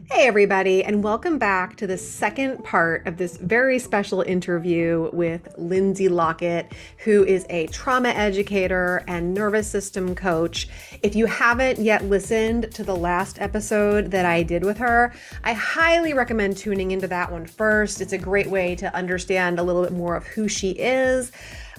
Hey, everybody, and welcome back to the second part of this very special interview with Lindsay Lockett, who is a trauma educator and nervous system coach. If you haven't yet listened to the last episode that I did with her, I highly recommend tuning into that one first. It's a great way to understand a little bit more of who she is,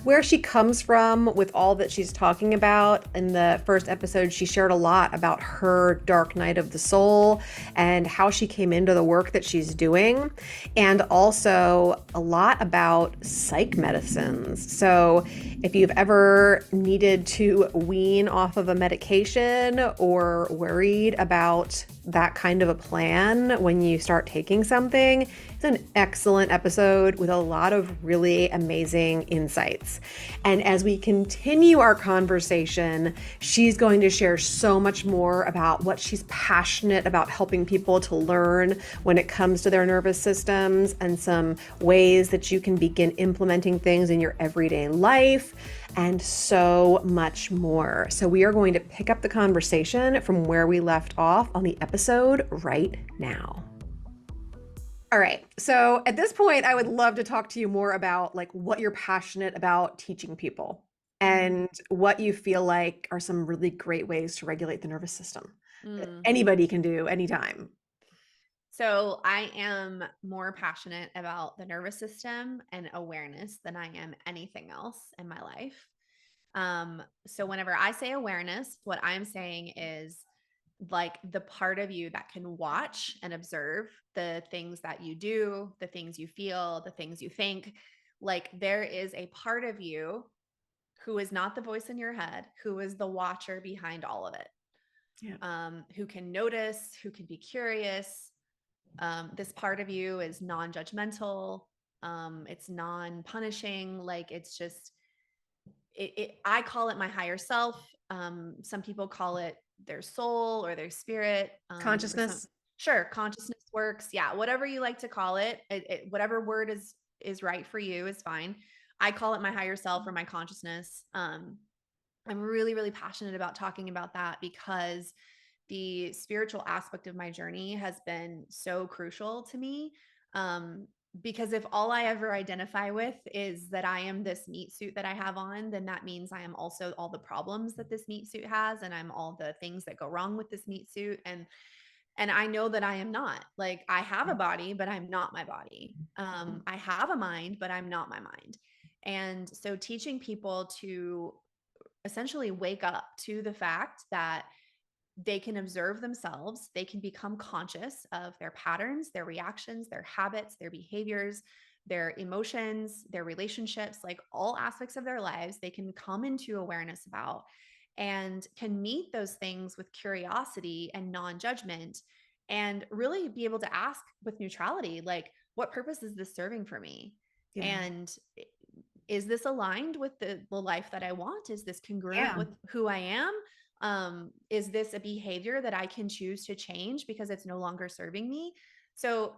where she comes from with all that she's talking about. In the first episode, she shared a lot about her dark night of the soul and how she came into the work that she's doing, and also a lot about psych medicines. So if you've ever needed to wean off of a medication or worried about that kind of a plan when you start taking something, it's an excellent episode with a lot of really amazing insights. And as we continue our conversation, she's going to share so much more about what she's passionate about helping people to learn when it comes to their nervous systems, and some ways that you can begin implementing things in your everyday life, and so much more. So we are going to pick up the conversation from where we left off on the episode right now. All right. So at this point, I would love to talk to you more about like what you're passionate about teaching people and what you feel like are some really great ways to regulate the nervous system that Mm. anybody can do anytime. So I am more passionate about the nervous system and awareness than I am anything else in my life. So whenever I say awareness, what I'm saying is like the part of you that can watch and observe the things that you do, the things you feel, the things you think. Like there is a part of you who is not the voice in your head, who is the watcher behind all of it, Yeah. who can notice, who can be curious. This part of you is non-judgmental. It's non-punishing. Like it's just I call it my higher self. Some people call it their soul or their spirit. For some, Consciousness. sure, consciousness works. Yeah, whatever you like to call it, whatever word is right for you is fine. I call it my higher self or my consciousness. I'm really, really passionate about talking about that because the spiritual aspect of my journey has been so crucial to me. Um, because if all I ever identify with is that I am this meat suit that I have on, then that means I am also all the problems that this meat suit has, and I'm all the things that go wrong with this meat suit. And I know that I am not. Like I have a body, but I'm not my body. I have a mind, but I'm not my mind. And so teaching people to essentially wake up to the fact that they can observe themselves, they can become conscious of their patterns, their reactions, their habits, their behaviors, their emotions, their relationships, like all aspects of their lives, they can come into awareness about and can meet those things with curiosity and non-judgment, and really be able to ask with neutrality, like, what purpose is this serving for me? Yeah. And is this aligned with the life that I want? Is this congruent Yeah. with who I am? Is this a behavior that I can choose to change because it's no longer serving me? So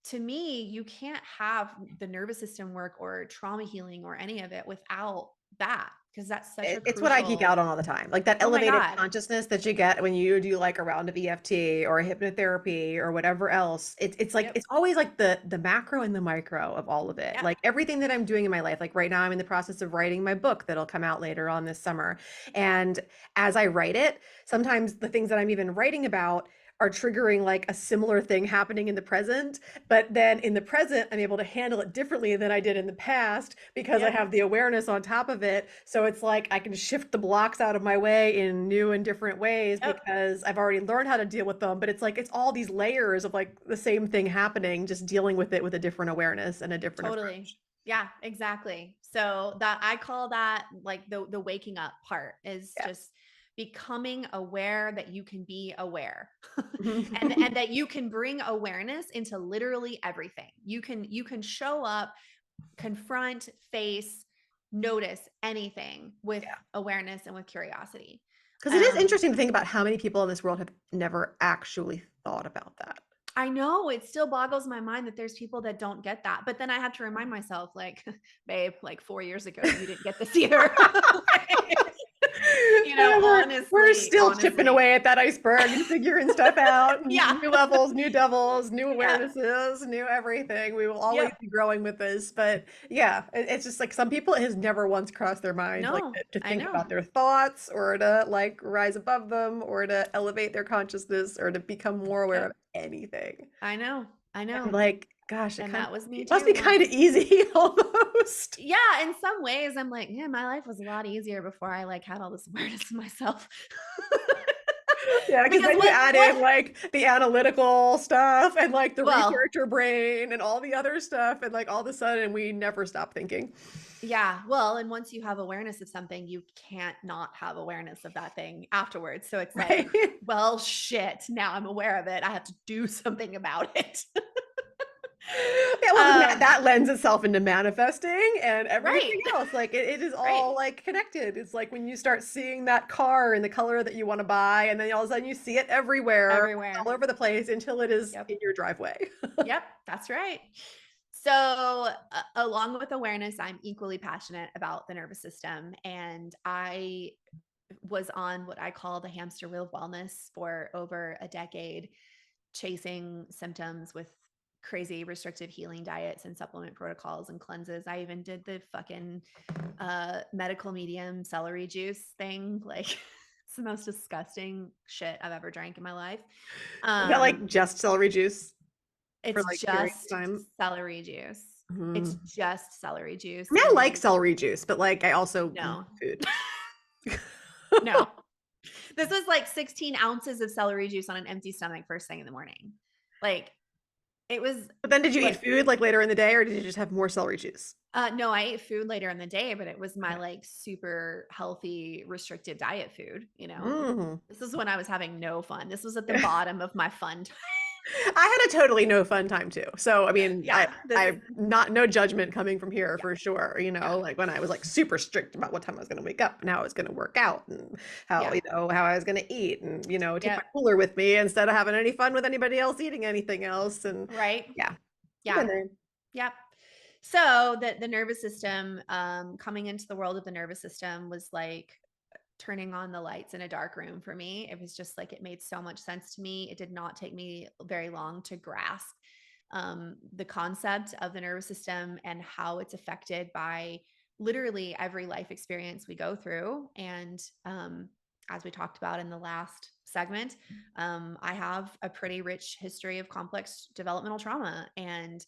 to me, you can't have the nervous system work or trauma healing or any of it without that, because that's such a It's what I geek crucial. out on all the time. Like that Oh my elevated God. consciousness that you get when you do like a round of EFT or hypnotherapy or whatever else. It's like Yep. it's always like the macro and the micro of all of it. Yeah. Like everything that I'm doing in my life. Like right now I'm in the process of writing my book that'll come out later on this summer. And as I write it, sometimes the things that I'm even writing about are triggering like a similar thing happening in the present, but then in the present I'm able to handle it differently than I did in the past because I Yep. have the awareness on top of it. So it's like I can shift the blocks out of my way in new and different ways Yep. because I've already learned how to deal with them. But it's like it's all these layers of like the same thing happening, just dealing with it with a different awareness and a different Totally. approach. Yeah, exactly. So that I call that like the waking up part is Yeah. just becoming aware that you can be aware. And Mhm. that you can bring awareness into literally everything. You can show up, confront, face, notice anything with Yeah. awareness and with curiosity. Because it is Um interesting to think about how many people in this world have never actually thought about that. I know it still boggles my mind that there's people that don't get that. But then I have to remind myself, like, babe, like 4 years ago, you didn't get this either. And we're honestly, still chipping away at that iceberg and figuring stuff out. Yeah. New levels, new devils, new Yeah. awarenesses, new everything. We will always Yep. be growing with this. But yeah, it's just like some people, it has never once crossed their mind like No, to I think know. about their thoughts or to like rise above them or to elevate their consciousness or to become more aware of Yep. anything. I know. I And know. like, gosh, And that was me it must too be kind of once. easy almost. Yeah, in some ways I'm like, yeah, my life was a lot easier before I like had all this awareness of myself. Yeah, because Because then you add in what like the analytical stuff and like the well, researcher brain and all the other stuff, and like all of a sudden we never stop thinking. yeah, well, and once you have awareness of something, you can't not have awareness of that thing afterwards. So it's like, Right? well, shit, now I'm aware of it. I have to do something about it. Yeah, well, then that, um, that lends itself into manifesting and right. everything else. Like it is Right. all like connected. It's like when you start seeing that car in the color that you want to buy, and then all of a sudden you see it everywhere, Everywhere. all over the place until it is Yep. in your driveway. Yep, that's right. So, along with awareness, I'm equally passionate about the nervous system. And I was on what I call the hamster wheel of wellness for over a decade, chasing symptoms with crazy restrictive healing diets and supplement protocols and cleanses. I even did the fucking medical medium celery juice thing. Like, it's the most disgusting shit I've ever drank in my life. Is that Um, like just celery juice for it's like periods of just time? celery juice. It's Mhm. just celery juice. I mean, I And like then, celery juice, but like I also eat no, food. no. This was like 16 ounces of celery juice on an empty stomach first thing in the morning. Like, it was But then did you eat like, food like later in the day or did you just have more celery juice? no, I ate food later in the day, but it was my Okay. like super healthy, restricted diet food, you know? Mhm. This is when I was having no fun. This was at the bottom of my fun time. I had a totally no fun time too. So I mean, I Yeah. This, I not no judgment coming from here yeah. for sure. Yeah. Like when I was like super strict about what time I was going to wake up and how I was going to work out and how Yeah. how I was going to eat and take my Yep. cooler with me instead of having any fun with anybody else eating anything else and Right. yeah, I've been Yeah. there. Yep. So the nervous system, coming into the world of the nervous system was like turning on the lights in a dark room for me. It was just like it made so much sense to me. It did not take me very long to grasp the concept of the nervous system and how it's affected by literally every life experience we go through. And as we talked about in the last segment, I have a pretty rich history of complex developmental trauma. And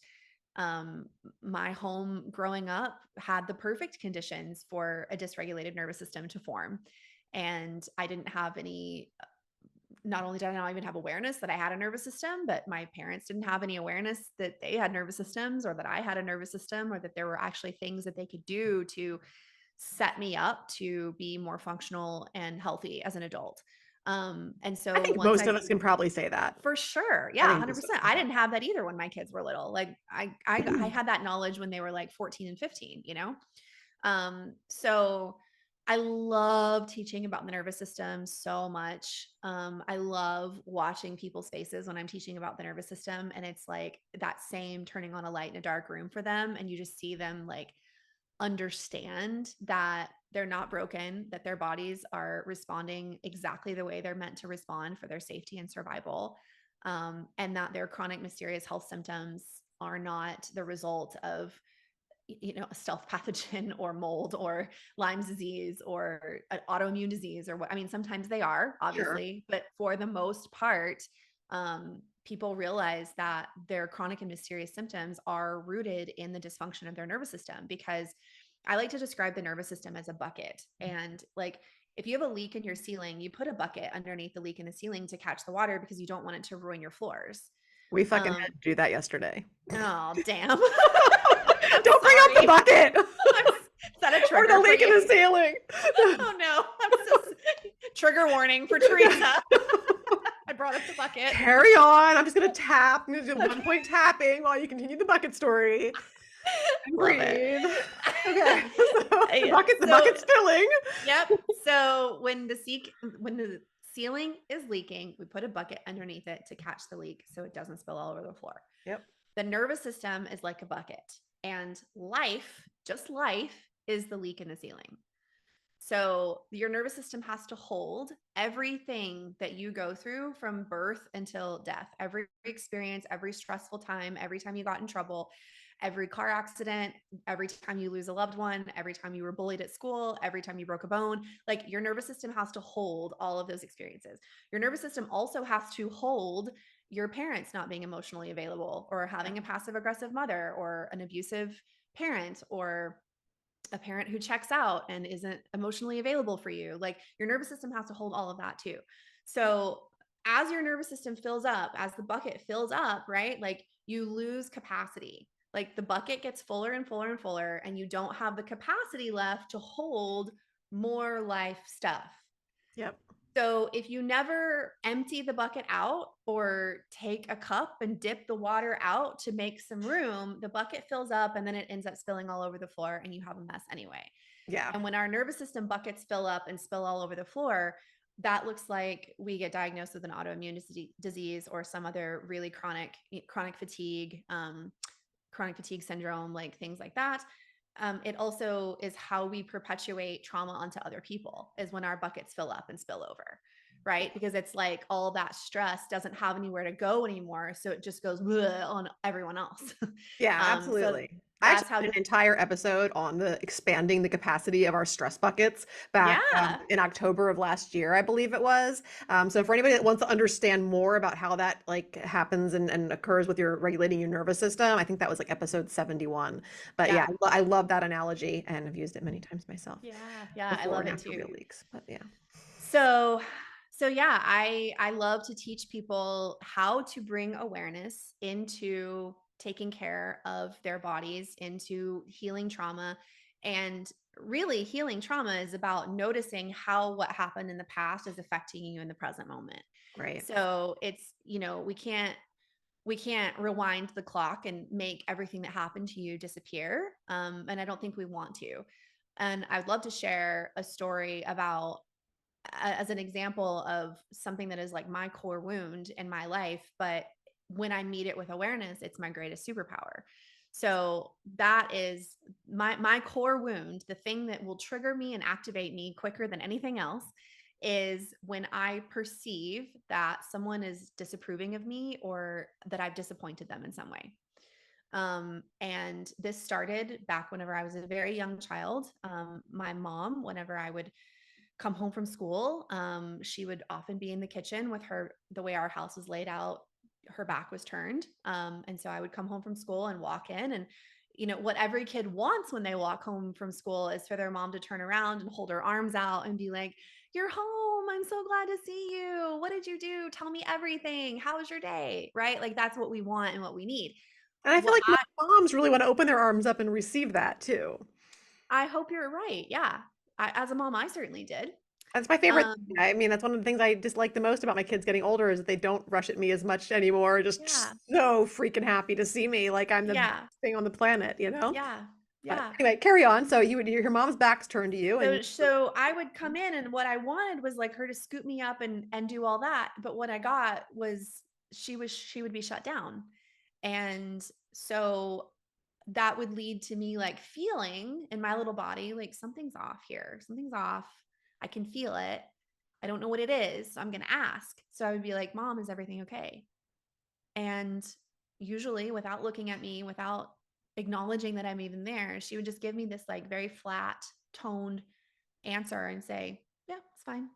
my home growing up had the perfect conditions for a dysregulated nervous system to form. And I didn't have any, not only did I not even have awareness that I had a nervous system, but my parents didn't have any awareness that they had nervous systems or that I had a nervous system or that there were actually things that they could do to set me up to be more functional and healthy as an adult. And I so think once most I of us can probably say that. for sure. I Yeah, think most of us 100%. can I say didn't have that either when my kids were little. Like I that. had that knowledge when they were like 14 and 15, you know? So I love teaching about the nervous system so much. I love watching people's faces when I'm teaching about the nervous system. And it's like that same turning on a light in a dark room for them. And you just see them like understand that they're not broken, that their bodies are responding exactly the way they're meant to respond for their safety and survival, and that their chronic mysterious health symptoms are not the result of a stealth pathogen or mold or Lyme's disease or an autoimmune disease or what. I mean, sometimes they are, Sure. obviously, but for the most part, people realize that their chronic and mysterious symptoms are rooted in the dysfunction of their nervous system. Because I like to describe the nervous system as a bucket. And like, if you have a leak in your ceiling, you put a bucket underneath the leak in the ceiling to catch the water because you don't want it to ruin your floors. We fucking Um, had to do that yesterday. oh, damn. I'm Don't bring up the sorry. bucket Is that a or the trigger for leak in you? the ceiling. Oh no, I'm so trigger warning for Teresa. I brought up the bucket. Carry on. I'm just gonna tap. I'm gonna do 1 point tapping while you continue the bucket story and Love it. breathe. Okay, so Yeah, the so bucket's filling. yep. So when the ceiling is leaking, we put a bucket underneath it to catch the leak so it doesn't spill all over the floor. Yep. The nervous system is like a bucket, and life, just life, is the leak in the ceiling. So your nervous system has to hold everything that you go through from birth until death, every experience, every stressful time, every time you got in trouble, every car accident, every time you lose a loved one, every time you were bullied at school, every time you broke a bone. Like your nervous system has to hold all of those experiences. Your nervous system also has to hold your parents not being emotionally available, or having a passive aggressive mother, or an abusive parent, or a parent who checks out and isn't emotionally available for you. Like your nervous system has to hold all of that too. So as your nervous system fills up, as the bucket fills up, right? Like you lose capacity. Like the bucket gets fuller and fuller and fuller, and you don't have the capacity left to hold more life stuff. Yep. So if you never empty the bucket out or take a cup and dip the water out to make some room, the bucket fills up and then it ends up spilling all over the floor and you have a mess anyway. Yeah. And when our nervous system buckets fill up and spill all over the floor, that looks like we get diagnosed with an autoimmune disease or some other really chronic fatigue syndrome, like things like that. It also is how we perpetuate trauma onto other people, is when our buckets fill up and spill over, right? Because it's like all that stress doesn't have anywhere to go anymore. So it just goes on everyone else. Yeah, So absolutely. I actually that's how, did an entire episode on the expanding the capacity of our stress buckets back yeah. in October of last year, I believe it was. So for anybody that wants to understand more about how that like happens and occurs with your regulating your nervous system, I think that was like episode 71. But yeah, Yeah. I love that analogy and I've used it many times myself Yeah. Yeah. I before love and it after too. real leaks. But yeah, So, so yeah, I love to teach people how to bring awareness into taking care of their bodies, into healing trauma. And really, healing trauma is about noticing how what happened in the past is affecting you in the present moment. right. So it's, we can't rewind the clock and make everything that happened to you disappear. And I don't think we want to. And I'd love to share a story about, as an example of something that is like my core wound in my life, but when I meet it with awareness, it's my greatest superpower. So that is my core wound. The thing that will trigger me and activate me quicker than anything else is when I perceive that someone is disapproving of me, or that I've disappointed them in some way. And this started back whenever I was a very young child. My mom, whenever I would come home from school, she would often be in the kitchen with the way our house is laid out, her back was turned. And so I would come home from school and walk in, and what every kid wants when they walk home from school is for their mom to turn around and hold her arms out and be like, "You're home. I'm so glad to see you. What did you do? Tell me everything. How was your day?" Right? Like that's what we want and what we need. And I feel What like moms really want to open their arms up and receive that too. I hope you're right. Yeah. As a mom, I certainly did. That's my favorite thing. Um, I mean, that's one of the things I dislike the most about my kids getting older is that they don't rush at me as much anymore. yeah. Just so freaking happy to see me like I'm the best Yeah. thing on the planet, you know? Yeah. But Yeah. anyway, carry on. So you would your mom's back's turned to you and So I would come in, and what I wanted was like her to scoop me up and do all that. But what I got was she would be shut down. And so that would lead to me like feeling in my little body like something's off here. Something's off. I can feel it. I don't know what it is. So I'm going to ask. So I would be like, "Mom, is everything okay?" And usually, without looking at me, without acknowledging that I'm even there, she would just give me this like very flat toned answer and say, "Yeah, it's fine."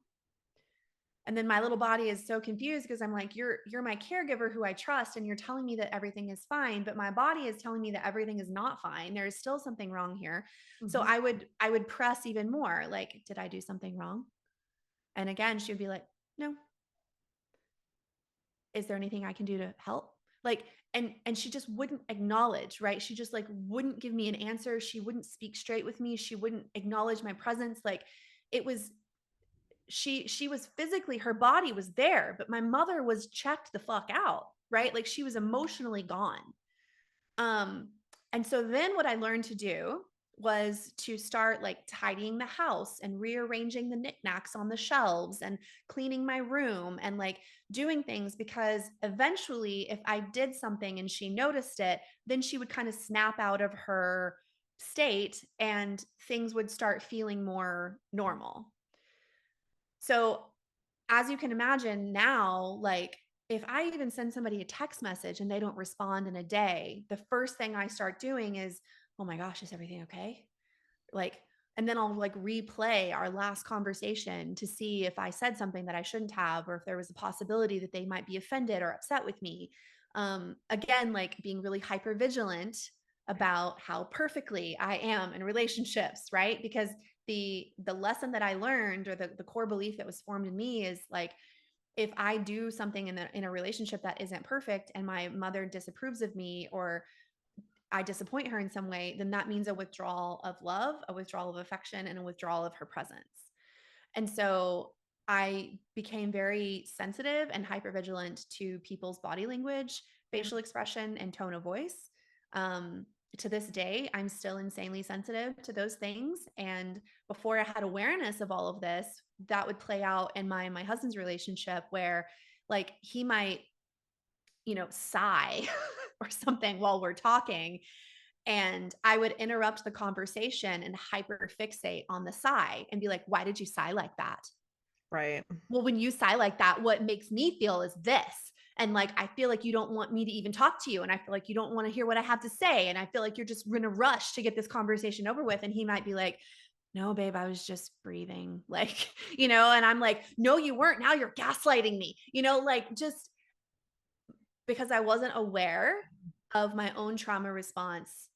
And then my little body is so confused because I'm like, "You're my caregiver who I trust, and you're telling me that everything is fine, but my body is telling me that everything is not fine. There is still something wrong here." So Mhm. I would press even more, like, "Did I do something wrong?" And again, she would be like, "No. Is there anything I can do to help?" Like, and she just wouldn't acknowledge, right? She just like wouldn't give me an answer. She wouldn't speak straight with me. She wouldn't acknowledge my presence. Like it was she was physically, her body was there, but my mother was checked the fuck out, right? Like she was emotionally gone. Um, and so then what I learned to do was to start like tidying the house and rearranging the knickknacks on the shelves and cleaning my room and like doing things, because eventually if I did something and she noticed it, then she would kind of snap out of her state and things would start feeling more normal. So, as you can imagine now, like if I even send somebody a text message and they don't respond in a day, the first thing I start doing is, oh my gosh, is everything okay? Like, and then I'll like replay our last conversation to see if I said something that I shouldn't have, or if there was a possibility that they might be offended or upset with me. Again, like being really hyper vigilant about how perfectly I am in relationships, right? Because the lesson that I learned, or the core belief that was formed in me, is like, if I do something in a relationship that isn't perfect and my mother disapproves of me, or I disappoint her in some way, then that means a withdrawal of love, a withdrawal of affection, and a withdrawal of her presence. And so I became very sensitive and hypervigilant to people's body language, Yeah. facial expression, and tone of voice. Um, to this day, I'm still insanely sensitive to those things. And before I had awareness of all of this, that would play out in my husband's relationship, where like he might, sigh or something while we're talking, and I would interrupt the conversation and hyper fixate on the sigh and be like, why did you sigh like that? Right. Well, when you sigh like that, what makes me feel is this. And like, I feel like you don't want me to even talk to you. And I feel like you don't want to hear what I have to say. And I feel like you're just in a rush to get this conversation over with. And he might be like, no, babe, I was just breathing. Like, and I'm like, no, you weren't. Now you're gaslighting me, like just because I wasn't aware of my own trauma response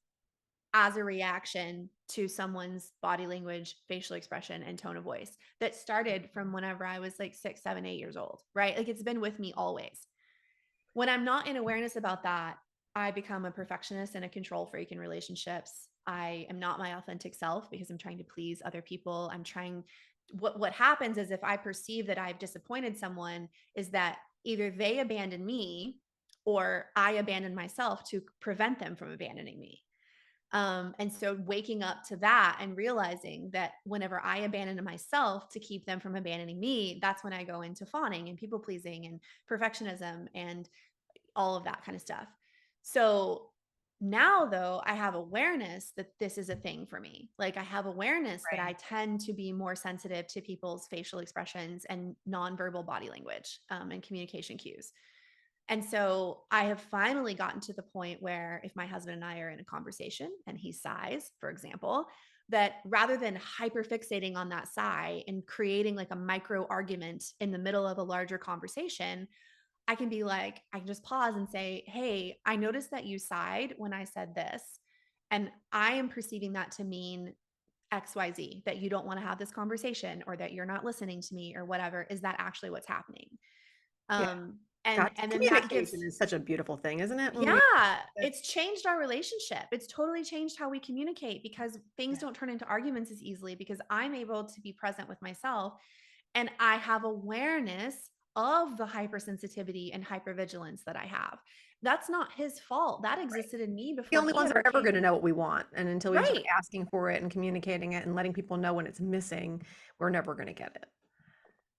as a reaction to someone's body language, facial expression, and tone of voice that started from whenever I was like 6, 7, 8 years old, right? Like it's been with me always. When I'm not in awareness about that, I become a perfectionist and a control freak in relationships. I am not my authentic self because I'm trying to please other people. What happens is, if I perceive that I've disappointed someone, is that either they abandon me or I abandon myself to prevent them from abandoning me. And so waking up to that and realizing that whenever I abandon myself to keep them from abandoning me, that's when I go into fawning and people pleasing and perfectionism and all of that kind of stuff. So now, though, I have awareness that this is a thing for me. Like, I have awareness that Right. I tend to be more sensitive to people's facial expressions and nonverbal body language, and communication cues. And so I have finally gotten to the point where if my husband and I are in a conversation and he sighs, for example, that rather than hyper fixating on that sigh and creating like a micro argument in the middle of a larger conversation, I can be like, I can just pause and say, hey, I noticed that you sighed when I said this. And I am perceiving that to mean XYZ, that you don't want to have this conversation, or that you're not listening to me, or whatever. Is that actually what's happening? Yeah. And God, then that communication gives, is such a beautiful thing, isn't it? When we yeah, it's changed our relationship. It's totally changed how we communicate, because things Yeah. don't turn into arguments as easily because I'm able to be present with myself, and I have awareness of the hypersensitivity and hypervigilance that I have. That's not his fault. That Right. existed in me The before only he ones that ever are ever came. going to know what we want. And until we start Right. asking for it and communicating it and letting people know when it's missing, we're never going to get it.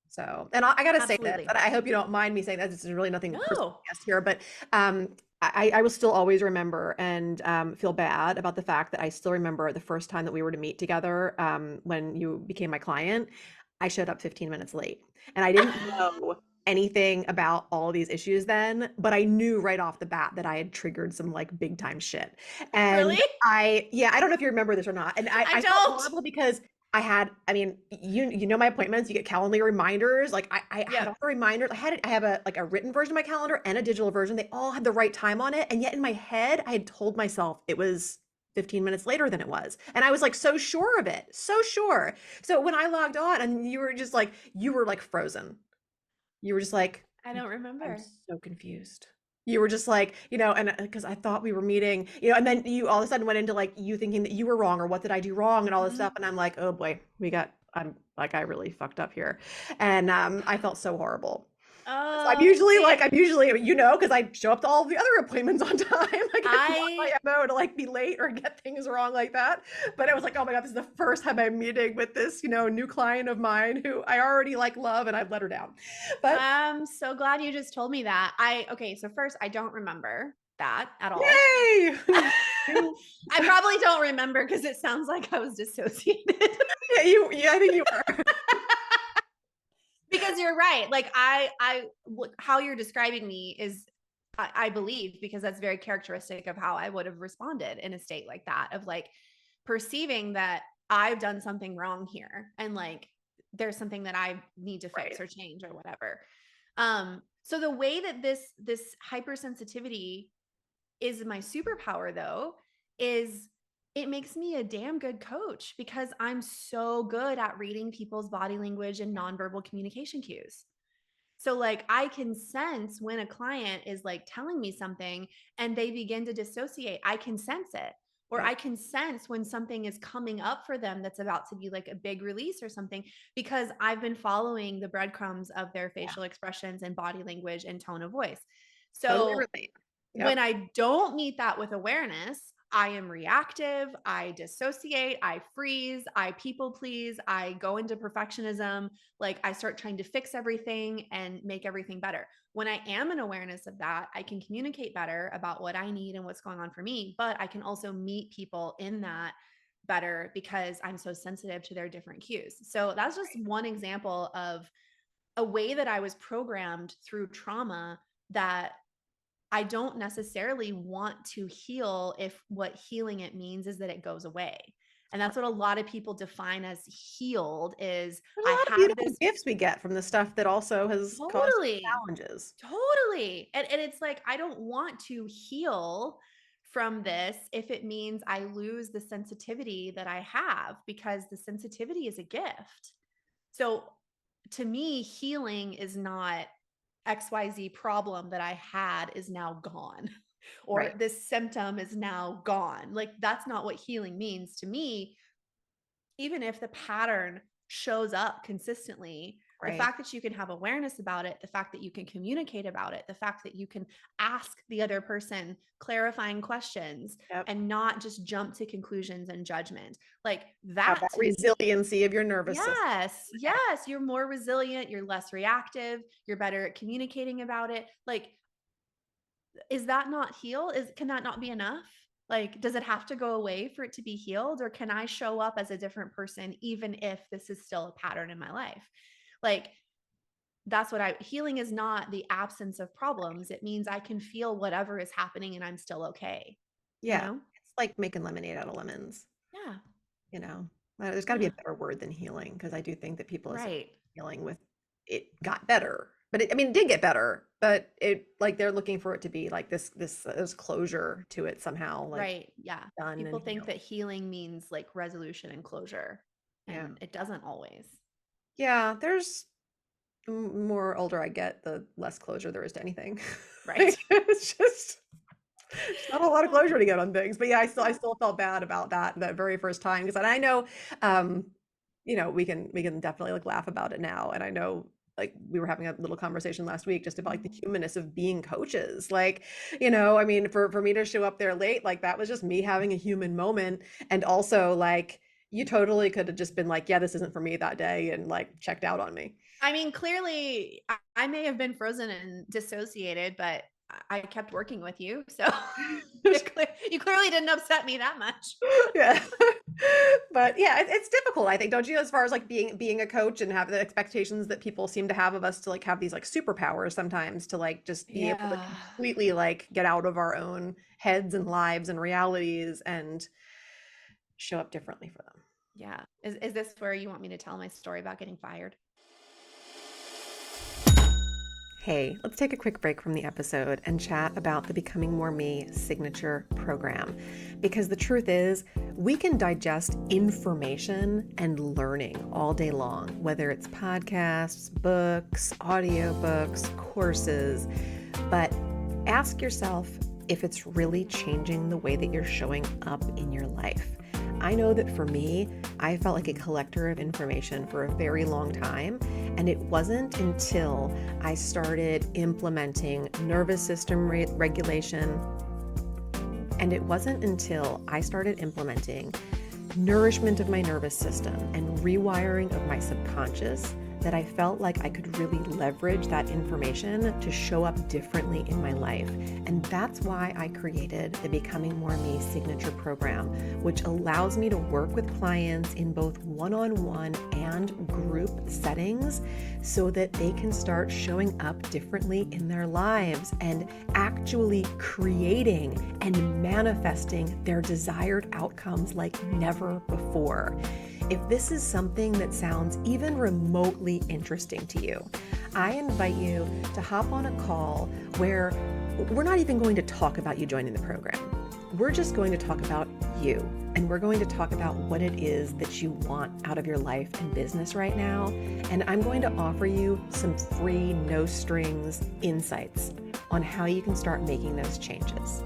So, and I got to say this, Absolutely. and I hope you don't mind me saying that. This is really nothing personal No. here, but I will still always remember and feel bad about the fact that I still remember the first time that we were to meet together, when you became my client. I showed up 15 minutes late, and I didn't know anything about all these issues then, but I knew right off the bat that I had triggered some like big time shit. And Really? yeah, I don't know if you remember this or not. And I I felt don't. horrible because I mean, you know my appointments, you get Calendly reminders. Like I had Yep. all the reminders. I have a like a written version of my calendar and a digital version. They all had the right time on it. And yet in my head, I had told myself it was 15 minutes later than it was. And I was like so sure of it. So sure. So when I logged on and you were like frozen. You were just like, I don't I'm remember. so confused. You were just like, and because I thought we were meeting, and then you all of a sudden went into like you thinking that you were wrong or what did I do wrong and all this stuff. Mhm. And I'm like, oh boy, I'm like, I really fucked up here. And I felt so horrible. So Oh, see, I'm usually, because I show up to all the other appointments on time. Like it's not my I MO to like be late or get things wrong like that. But I was like, oh my God, this is the first time I'm meeting with this, new client of mine who I already like love and I've let her down. But I'm so glad you just told me that. Okay, so first, I don't remember that at all. Yay! I probably don't remember because it sounds like I was dissociated. Yeah, I think you were. Because you're right. Like how you're describing me is, I believe, because that's very characteristic of how I would have responded in a state like that, of like perceiving that I've done something wrong here and like there's something that I need to fix or change or whatever. So the way that this hypersensitivity is my superpower though, is it makes me a damn good coach because I'm so good at reading people's body language and nonverbal communication cues. So like I can sense when a client is like telling me something and they begin to dissociate. I can sense it. Or Yep. I can sense when something is coming up for them that's about to be like a big release or something, because I've been following the breadcrumbs of their facial expressions and body language and tone of voice. Totally So relate. when Yep. I don't meet that with awareness, I am reactive, I dissociate, I freeze, I people please, I go into perfectionism, like I start trying to fix everything and make everything better. When I am in awareness of that, I can communicate better about what I need and what's going on for me, but I can also meet people in that better because I'm so sensitive to their different cues. So that's just one example of a way that I was programmed through trauma that I don't necessarily want to heal if what healing it means is that it goes away. And that's what a lot of people define as healed is There's a I lot of had beautiful this. gifts we get from the stuff that also has caused Totally. challenges. Totally. And it's like, I don't want to heal from this if it means I lose the sensitivity that I have, because the sensitivity is a gift. So to me, healing is not XYZ problem that I had is now gone, or Right. this symptom is now gone. Like that's not what healing means to me. Even if the pattern shows up consistently, the Right. fact that you can have awareness about it, the fact that you can communicate about it, the fact that you can ask the other person clarifying questions Yep. and not just jump to conclusions and judgment, like Have that that to me. resiliency of your nervous system. Yes, yes, you're more resilient, you're less reactive, you're better at communicating about it. Like, is that not heal? Can that not be enough? Like, does it have to go away for it to be healed? Or can I show up as a different person, even if this is still a pattern in my life? Like, that's what healing is not the absence of problems. It means I can feel whatever is happening and I'm still okay, you Yeah. know? It's like making lemonade out of lemons, Yeah, you know. There's got to be yeah, a better word than healing, because I do think that people associate right, healing with it got better. But I mean, it did get better, but it like they're looking for it to be like this closure to it somehow, like right. Yeah. done People and think healed. that healing means like resolution and closure, Yeah. and it doesn't always. Yeah, there's more older I get, the less closure there is to anything. Right. Like, it's just not a lot of Yeah. closure to get on things. But yeah, I Yeah. still felt bad about that very first time, because I know, um, we can definitely like laugh about it now, and I know like we were having a little conversation last week just about like the Mhm. humanness of being coaches. Like, I mean, for me to show up there late, like that was just me having a human moment, and also like you totally could have just been like, yeah, this isn't for me that day, and like checked out on me. I mean, clearly, I may have been frozen and dissociated, but I kept working with you. So you clearly didn't upset me that much. Yeah. But yeah, it's difficult, I think, don't you, as far as like being a coach and have the expectations that people seem to have of us to like have these like superpowers sometimes, to like just be able to Yeah. completely like get out of our own heads and lives and realities and show up differently for them. Yeah. Is this where you want me to tell my story about getting fired? Hey, let's take a quick break from the episode and chat about the Becoming More Me signature program. Because the truth is, we can digest information and learning all day long, whether it's podcasts, books, audiobooks, courses. But ask yourself if it's really changing the way that you're showing up in your life. I know that for me, I felt like a collector of information for a very long time, and it wasn't until I started implementing nervous system regulation, and it wasn't until I started implementing nourishment of my nervous system and rewiring of my subconscious that I felt like I could really leverage that information to show up differently in my life. And that's why I created the Becoming More Me signature program, which allows me to work with clients in both one-on-one and group settings so that they can start showing up differently in their lives and actually creating and manifesting their desired outcomes like never before. If this is something that sounds even remotely interesting to you, I invite you to hop on a call where we're not even going to talk about you joining the program. We're just going to talk about you, and we're going to talk about what it is that you want out of your life and business right now. And I'm going to offer you some free, no strings insights on how you can start making those changes.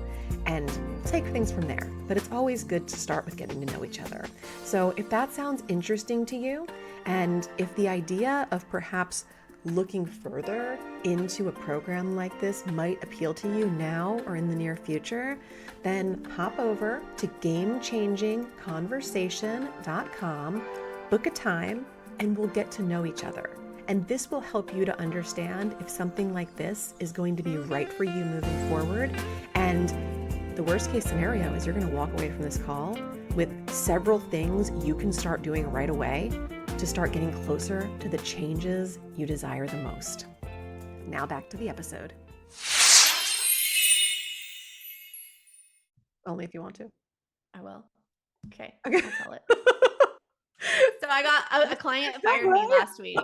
And take things from there. But it's always good to start with getting to know each other. So if that sounds interesting to you, and if the idea of perhaps looking further into a program like this might appeal to you now or in the near future, then hop over to gamechangingconversation.com, book a time, and we'll get to know each other. And this will help you to understand if something like this is going to be right for you moving forward. And the worst case scenario is you're going to walk away from this call with several things you can start doing right away to start getting closer to the changes you desire the most. Now back to the episode. Only if you want to. I will. Okay. Okay. I'll tell it. So I got a client fired me last week.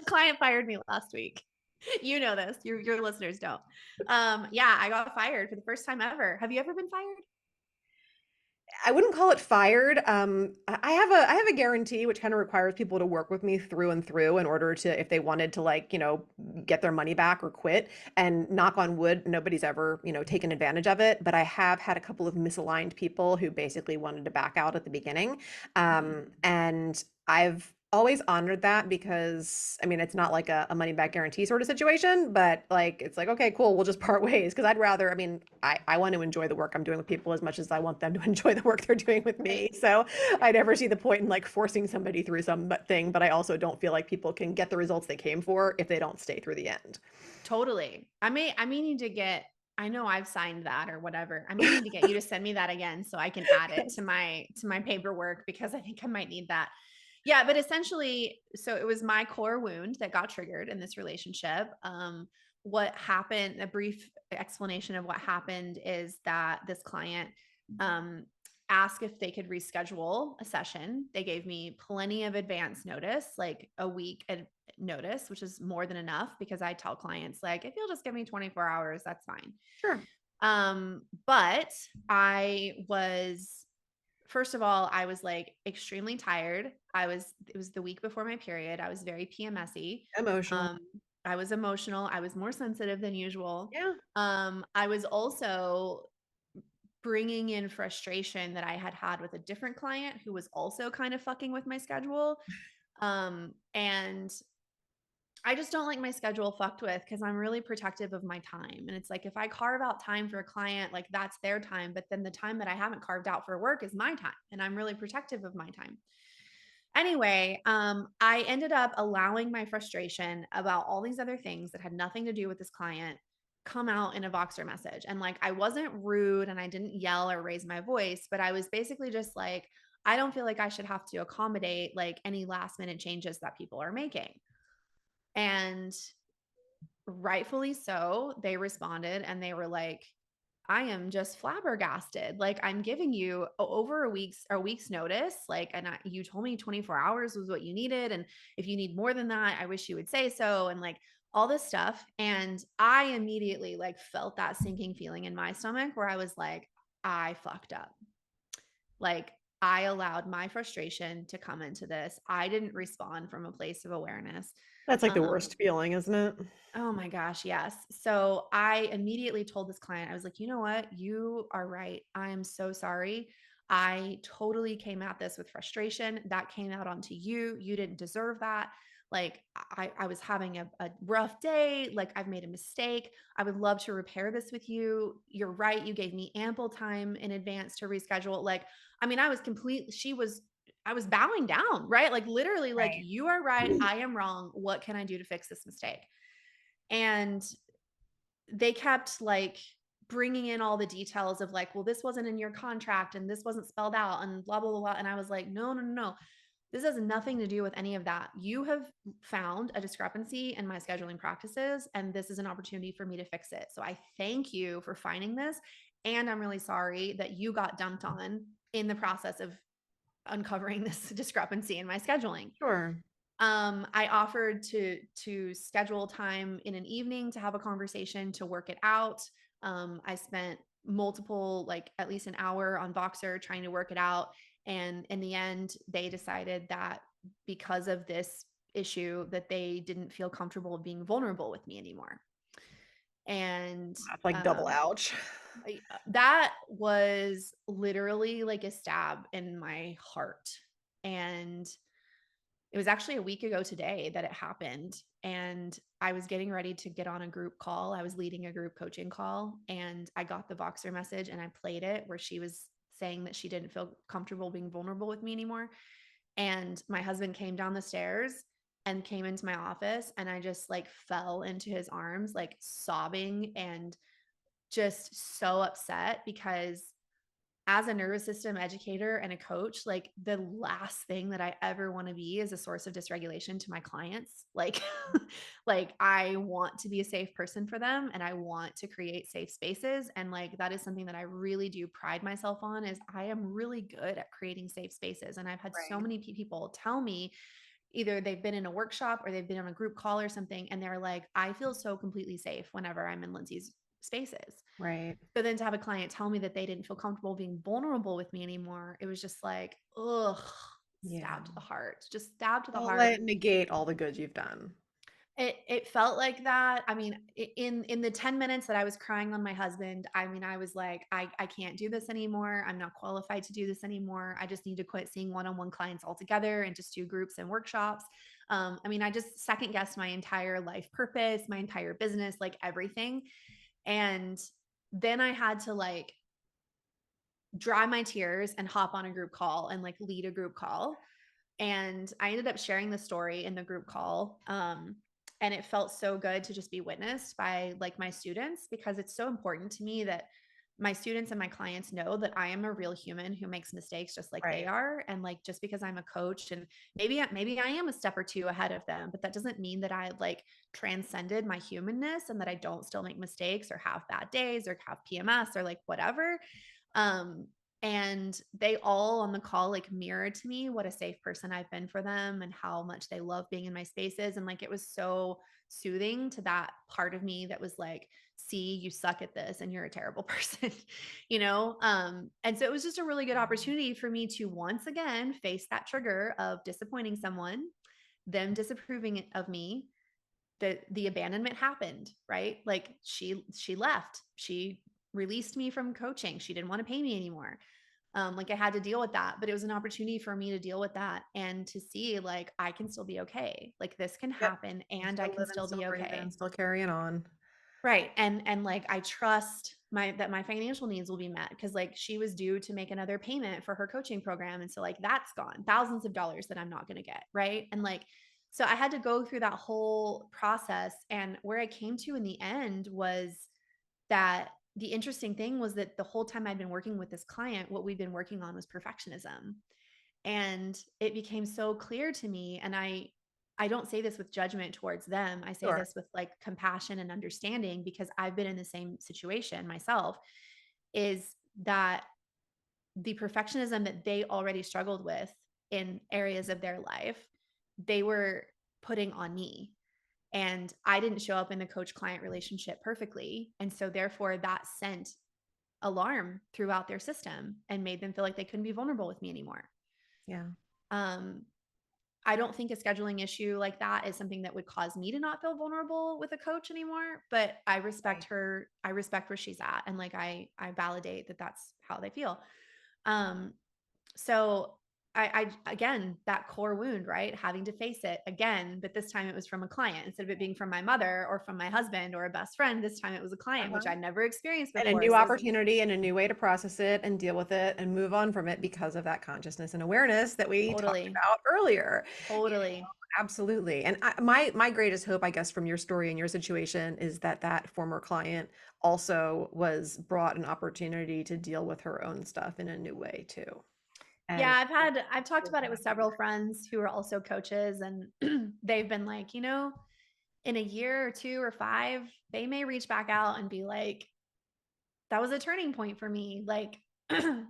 A client fired me last week. You know this. Your listeners don't. Yeah, I got fired for the first time ever. Have you ever been fired? I wouldn't call it fired. I have a guarantee which kind of requires people to work with me through and through in order to, if they wanted to, like, get their money back or quit. And knock on wood, nobody's ever, taken advantage of it. But I have had a couple of misaligned people who basically wanted to back out at the beginning. And I've always honored that because, I mean, it's not like a money back guarantee sort of situation, but like, it's like, okay, cool, we'll just part ways. Cause I'd rather, I mean, I want to enjoy the work I'm doing with people as much as I want them to enjoy the work they're doing with me. So I never see the point in like forcing somebody through something, but I also don't feel like people can get the results they came for if they don't stay through the end. Totally. I may need to get, I know I've signed that or whatever. I may need to get you to send me that again so I can add it to my paperwork because I think I might need that. Yeah, but essentially, so it was my core wound that got triggered in this relationship. What happened, a brief explanation of what happened is that this client asked if they could reschedule a session. They gave me plenty of advance notice, like a week notice, which is more than enough because I tell clients, like, if you'll just give me 24 hours, that's fine. Sure. But first of all, I was like extremely tired. It was the week before my period. I was very PMSy. Emotional. I was emotional. I was more sensitive than usual. Yeah. I was also bringing in frustration that I had had with a different client who was also kind of fucking with my schedule. And I just don't like my schedule fucked with because I'm really protective of my time. And it's like, if I carve out time for a client, like that's their time. But then the time that I haven't carved out for work is my time. And I'm really protective of my time. Anyway, I ended up allowing my frustration about all these other things that had nothing to do with this client come out in a Voxer message. And like, I wasn't rude and I didn't yell or raise my voice, but I was basically just like, I don't feel like I should have to accommodate like any last minute changes that people are making. And rightfully so, they responded and they were like, I am just flabbergasted. Like, I'm giving you over a week's notice. Like, and you told me 24 hours was what you needed. And if you need more than that, I wish you would say so. And like all this stuff. And I immediately like felt that sinking feeling in my stomach where I was like, I fucked up. Like, I allowed my frustration to come into this. I didn't respond from a place of awareness. That's like the worst feeling, isn't it? Oh my gosh, yes. So I immediately told this client, I was like, you know what? You are right. I am so sorry. I totally came at this with frustration. That came out onto you. You didn't deserve that. Like, I was having a rough day. Like, I've made a mistake. I would love to repair this with you. You're right. You gave me ample time in advance to reschedule. Like, I mean, I was complete. She was I was bowing down, right? Like literally like, Right. you are right, I am wrong. What can I do to fix this mistake? And they kept like bringing in all the details of like, well, this wasn't in your contract and this wasn't spelled out and blah, blah, blah, blah. And I was like, no, no, no, no. This has nothing to do with any of that. You have found a discrepancy in my scheduling practices, and this is an opportunity for me to fix it. So I thank you for finding this. And I'm really sorry that you got dumped on in the process of uncovering this discrepancy in my scheduling. Sure. I offered to schedule time in an evening to have a conversation to work it out. I spent multiple, like at least an hour on Voxer trying to work it out. And in the end, they decided that because of this issue, that they didn't feel comfortable being vulnerable with me anymore. And That's like double ouch. that was literally like a stab in my heart. And it was actually a week ago today that it happened. And I was getting ready to get on a group call. I was leading a group coaching call, and I got the Voxer message and I played it where she was saying that she didn't feel comfortable being vulnerable with me anymore. And my husband came down the stairs and came into my office, and I just like fell into his arms, like sobbing and just so upset because as a nervous system educator and a coach, like the last thing that I ever want to be is a source of dysregulation to my clients. Like, like I want to be a safe person for them, and I want to create safe spaces. And like, that is something that I really do pride myself on, is I am really good at creating safe spaces. And I've had so Right. many people tell me, either they've been in a workshop or they've been on a group call or something, and they're like, I feel so completely safe whenever I'm in Lindsay's spaces. Right. So then to have a client tell me that they didn't feel comfortable being vulnerable with me anymore, it was just like, ugh, Yeah. stab to the heart, just stab to the Don't heart. let it negate all the good you've done. It felt like that. I mean, in the 10 minutes that I was crying on my husband, I mean, I was like, I can't do this anymore. I'm not qualified to do this anymore. I just need to quit seeing one-on-one clients altogether and just do groups and workshops. I mean, I just second guessed my entire life purpose, my entire business, like everything. And then I had to like dry my tears and hop on a group call and like lead a group call. And I ended up sharing the story in the group call. And it felt so good to just be witnessed by like my students, because it's so important to me that my students and my clients know that I am a real human who makes mistakes just like they Right. are. And like, just because I'm a coach, and maybe I am a step or two ahead of them, but that doesn't mean that I like transcended my humanness and that I don't still make mistakes or have bad days or have PMS or like whatever. Um, and they all on the call like mirrored to me what a safe person I've been for them and how much they love being in my spaces. And like, it was so soothing to that part of me that was like, see, you suck at this and you're a terrible person, you know? And so it was just a really good opportunity for me to once again face that trigger of disappointing someone, them disapproving of me. The abandonment happened, right? Like she left. She released me from coaching. She didn't want to pay me anymore. Like I had to deal with that, but it was an opportunity for me to deal with that and to see like I can still be okay. Like this can Yep. happen You're and I still can living, still still be breathing, okay. still carrying on. Right. And like I trust my financial needs will be met, because like she was due to make another payment for her coaching program. And so like that's gone. Thousands of dollars that I'm not going to get. Right. And like, so I had to go through that whole process. And where I came to in the end was that the interesting thing was that the whole time I'd been working with this client, what we've been working on was perfectionism. And it became so clear to me, and I don't say this with judgment towards them. I say Sure. this with like compassion and understanding, because I've been in the same situation myself, is that the perfectionism that they already struggled with in areas of their life, they were putting on me. And I didn't show up in the coach client relationship perfectly. And so therefore that sent alarm throughout their system and made them feel like they couldn't be vulnerable with me anymore. Yeah. Um, I don't think a scheduling issue like that is something that would cause me to not feel vulnerable with a coach anymore, but I respect Right. her. I respect where she's at. And like, I validate that that's how they feel. Um, so again, that core wound, right? Having to face it again, but this time it was from a client instead of it being from my mother or from my husband or a best friend. This time it was a client, which Uh-huh. I'd never experienced And a before. new So it was opportunity and a new way to process it and deal with it and move on from it because of that consciousness and awareness that we talked totally, about earlier. totally. Absolutely. And my greatest hope, I guess, from your story and your situation is that that former client also was brought an opportunity to deal with her own stuff in a new way too. Yeah, And I've talked about it with several friends who are also coaches, and they've been like, in a year or two or five, they may reach back out and be like, that was a turning point for me. Like,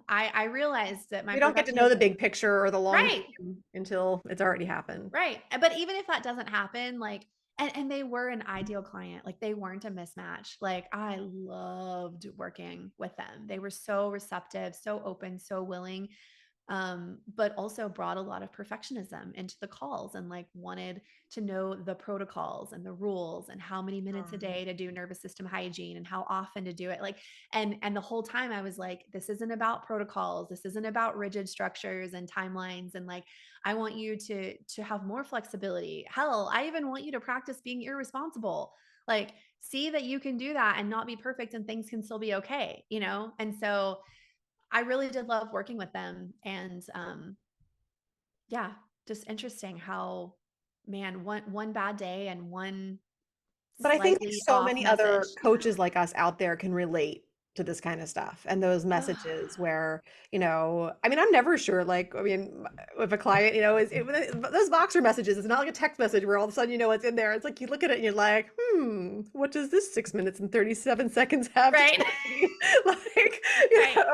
I realized that my we don't get to know the perfectionism, big picture or the long right, game until it's already happened. right. But even if that doesn't happen, like, and they were an ideal client, like they weren't a mismatch. Like I loved working with them. They were so receptive, so open, so willing, but also brought a lot of perfectionism into the calls and like wanted to know the protocols and the rules and how many minutes a Um, day to do nervous system hygiene and how often to do it. Like, and the whole time I was like, this isn't about protocols. This isn't about rigid structures and timelines. And like, I want you to have more flexibility. Hell, I even want you to practice being irresponsible. Like, see that you can do that and not be perfect and things can still be okay, you know? And so I really did love working with them. And yeah, just interesting how, man, one bad day and one But I think slightly so off many other message. coaches like us out there can relate to this kind of stuff and those Ugh, messages where, I mean, I'm never sure, like, I mean, if a client, those Voxer messages, it's not like a text message where all of a sudden you know what's in there. It's like you look at it and you're like, what does this 6 minutes and 37 seconds have to right, tell me? Like, right,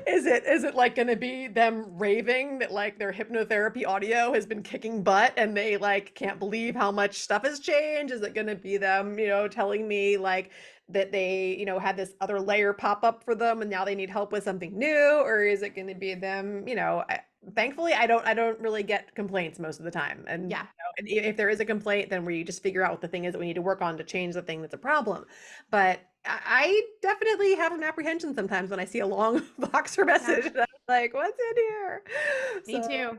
is it like going to be them raving that like their hypnotherapy audio has been kicking butt and they like can't believe how much stuff has changed? Is it going to be them, telling me like that they, had this other layer pop up for them and now they need help with something new? Or is it going to be them, thankfully I don't really get complaints most of the time. And, yeah, and if there is a complaint, then we just figure out what the thing is that we need to work on to change the thing that's a problem. But I definitely have an apprehension sometimes when I see a long Voxer yeah, message and I'm like, what's in here? me So too.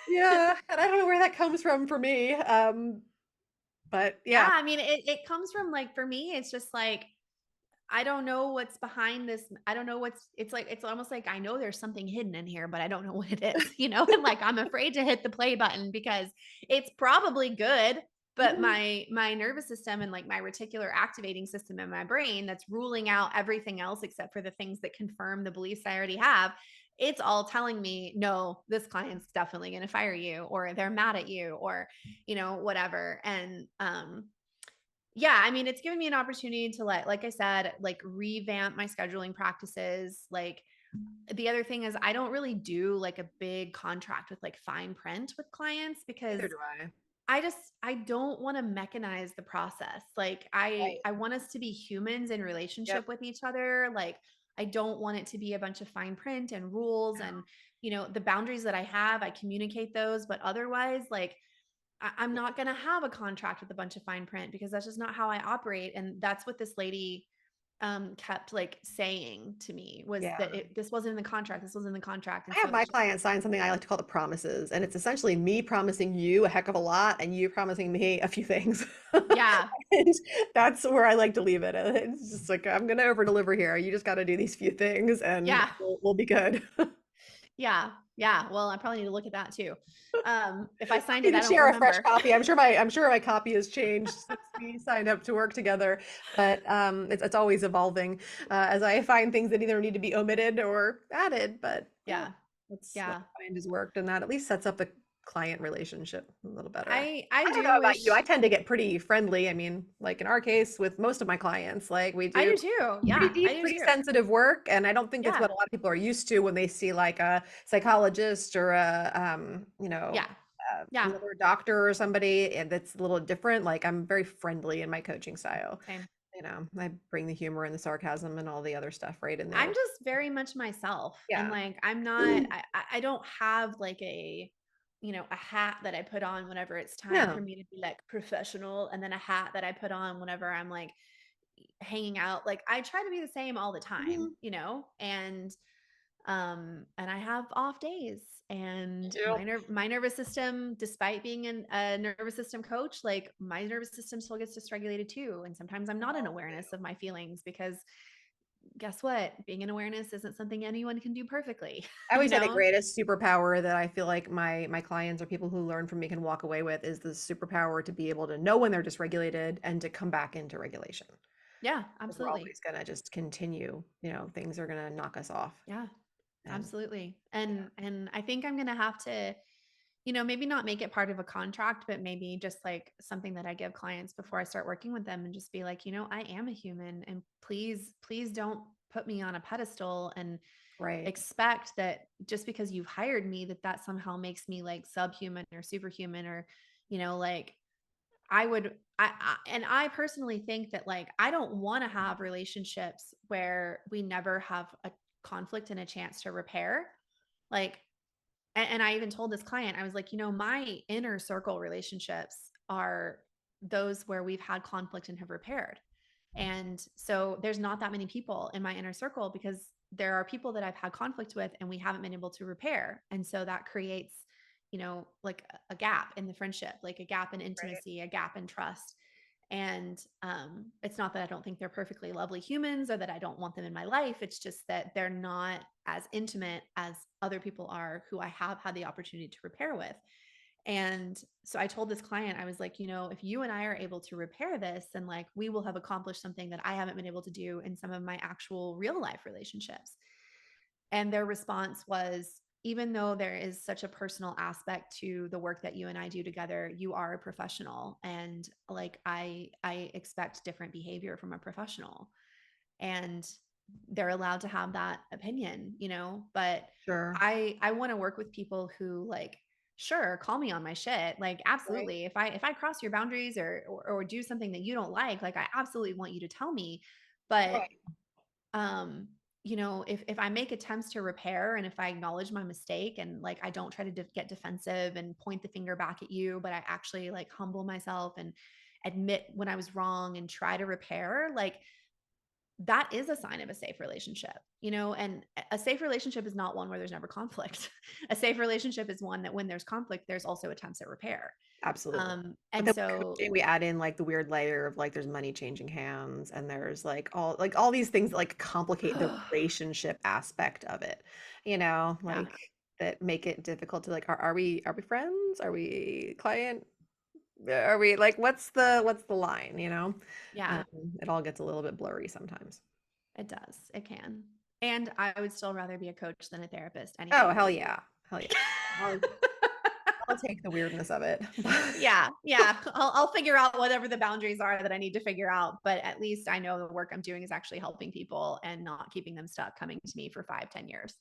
yeah, and I don't know where that comes from for me. But Yeah, yeah, I mean, it comes from like for me, it's just like I don't know what's behind this. I don't know it's almost like I know there's something hidden in here, but I don't know what it is, And like I'm afraid to hit the play button because it's probably good, but mhm, my nervous system and like my reticular activating system in my brain that's ruling out everything else except for the things that confirm the beliefs I already have. It's all telling me, no, this client's definitely going to fire you or they're mad at you or, whatever. And yeah, I mean, it's given me an opportunity to like I said, like revamp my scheduling practices. Like the other thing is I don't really do like a big contract with like fine print with clients because neither do I. I don't want to mechanize the process. Like Right. I want us to be humans in Yep. relationship with each other. Like I don't want it to be a bunch of fine print and rules and the boundaries that I have, I communicate those, but otherwise like I'm not going to have a contract with a bunch of fine print because that's just not how I operate. And that's what this lady kept like saying to me was Yeah. that this wasn't in the contract. This wasn't in the contract. I And so have my it's just, clients sign something I like to call the promises, and it's essentially me promising you a heck of a lot and you promising me a few things. yeah, And that's where I like to leave it. It's just like I'm gonna over deliver here. You just got to do these few things, and yeah, we'll be good. yeah, yeah. Well, I probably need to look at that too. If I signed You it, I can don't share a fresh remember. copy. I'm sure my copy has changed since we signed up to work together, but it's always evolving as I find things that either need to be omitted or added. But yeah, Yeah, that's what yeah. I find has worked, and that at least sets up the client relationship a little better. I I don't know do about you. I wish tend to get pretty friendly. I mean, like in our case, with most of my clients, like we I do do too. pretty Yeah, I deep, do pretty too. sensitive work, and I don't think that's Yeah, what a lot of people are used to when they see like a psychologist or a yeah, yeah. another doctor or somebody and that's a little different. Like I'm very friendly in my coaching style. Same. I bring the humor and the sarcasm and all the other stuff right in I'm there. just very much myself. And Yeah. like I'm not I don't have like a hat that I put on whenever it's time for No. me to be like professional and then a hat that I put on whenever I'm like hanging out. Like I try to be the same all the time, Mhm. And And I have off days, and Yep. my nervous system, despite being a nervous system coach, like my nervous system still gets dysregulated too. And sometimes I'm not in awareness of my feelings because guess what? Being in awareness isn't something anyone can do perfectly, I you always say the know? greatest superpower that I feel like my clients or people who learn from me can walk away with is the superpower to be able to know when they're dysregulated and to come back into regulation. Yeah, Because we're absolutely. always gonna just continue, things are gonna knock us off. Yeah, And absolutely. yeah, And I think I'm gonna have to, maybe not make it part of a contract, but maybe just like something that I give clients before I start working with them and just be like, I am a human, and please don't put me on a pedestal and right. expect that just because you've hired me that somehow makes me like subhuman or superhuman, or like and I personally think that like I don't want to have relationships where we never have a conflict and a chance to repair. Like, and I even told this client, I was like, my inner circle relationships are those where we've had conflict and have repaired. And so there's not that many people in my inner circle because there are people that I've had conflict with and we haven't been able to repair. And so that creates, like a gap in the friendship, like a gap in Right. intimacy, a gap in trust. And it's not that I don't think they're perfectly lovely humans or that I don't want them in my life. It's just that they're not as intimate as other people are who I have had the opportunity to repair with. And so I told this client, I was like, if you and I are able to repair this, then like we will have accomplished something that I haven't been able to do in some of my actual real life relationships. And their response was, even though there is such a personal aspect to the work that you and I do together, you are a professional. And like I expect different behavior from a professional. And they're allowed to have that opinion, but Sure. I want to work with people who like, sure, call me on my shit. Like, Right. absolutely. If I cross your boundaries or do something that you don't like I absolutely want you to tell me. But Right. um if I make attempts to repair, and if I acknowledge my mistake, and like I don't try to get defensive and point the finger back at you, but I actually like humble myself and admit when I was wrong and try to repair, like that is a sign of a safe relationship, and a safe relationship is not one where there's never conflict. A safe relationship is one that when there's conflict, there's also attempts at repair. Absolutely. But And then with so coaching, we add in like the weird layer of like there's money changing hands and there's like all these things that like complicate the relationship aspect of it, yeah, like that make it difficult to like are we friends? Are we client? Are we like what's the line, yeah, Um, it all gets a little bit blurry sometimes. it does. It can. And I would still rather be a coach than a therapist any day Oh, of the hell week. yeah. Hell yeah. I'll I'll take the weirdness of it. Yeah, yeah. I'll figure out whatever the boundaries are that I need to figure out, but at least I know the work I'm doing is actually helping people and not keeping them stuck coming to me for 5, 10 years.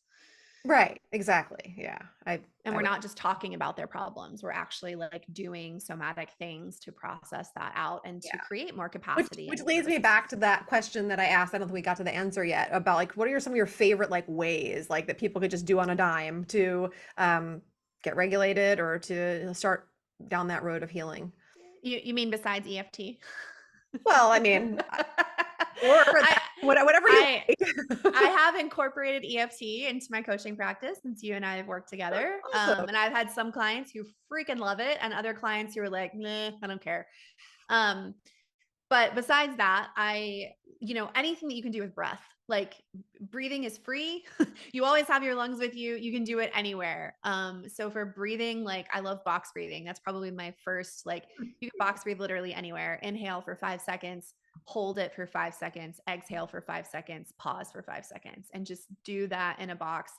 Right, exactly. Yeah. And I we're would, not just talking about their problems. We're actually like doing somatic things to process that out and to yeah. create more Which capacity in which the leads nervous me system. back to that question that I asked. I don't think we got to the answer yet about like what are some of your favorite like ways like that people could just do on a dime to get regulated or to start down that road of healing. You mean besides EFT? Well, I mean, or I that, whatever you I I like. have incorporated EFT into my coaching practice since you and I have worked together. Awesome. And I've had some clients who freaking love it and other clients who are like, nah, I don't care. Um, but besides that, anything that you can do with breath, like breathing is free. You always have your lungs with you. You can do it anywhere. So for breathing, like I love box breathing. That's probably my first, like you can box breathe literally anywhere. Inhale for 5 seconds, hold it for 5 seconds, exhale for 5 seconds, pause for 5 seconds, and just do that in a box.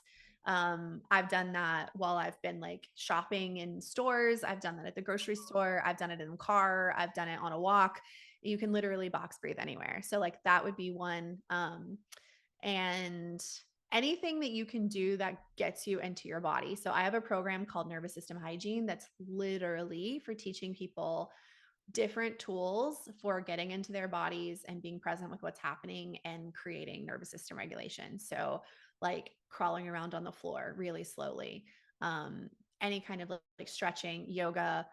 I've done that while I've been like shopping in stores. I've done that at the grocery store. I've done it in the car. I've done it on a walk. You can literally box breathe anywhere. So like that would be one. And anything that you can do that gets you into your body. So I have a program called Nervous System Hygiene that's literally for teaching people different tools for getting into their bodies and being present with what's happening and creating nervous system regulation. So, like crawling around on the floor really slowly, any kind of like stretching, yoga,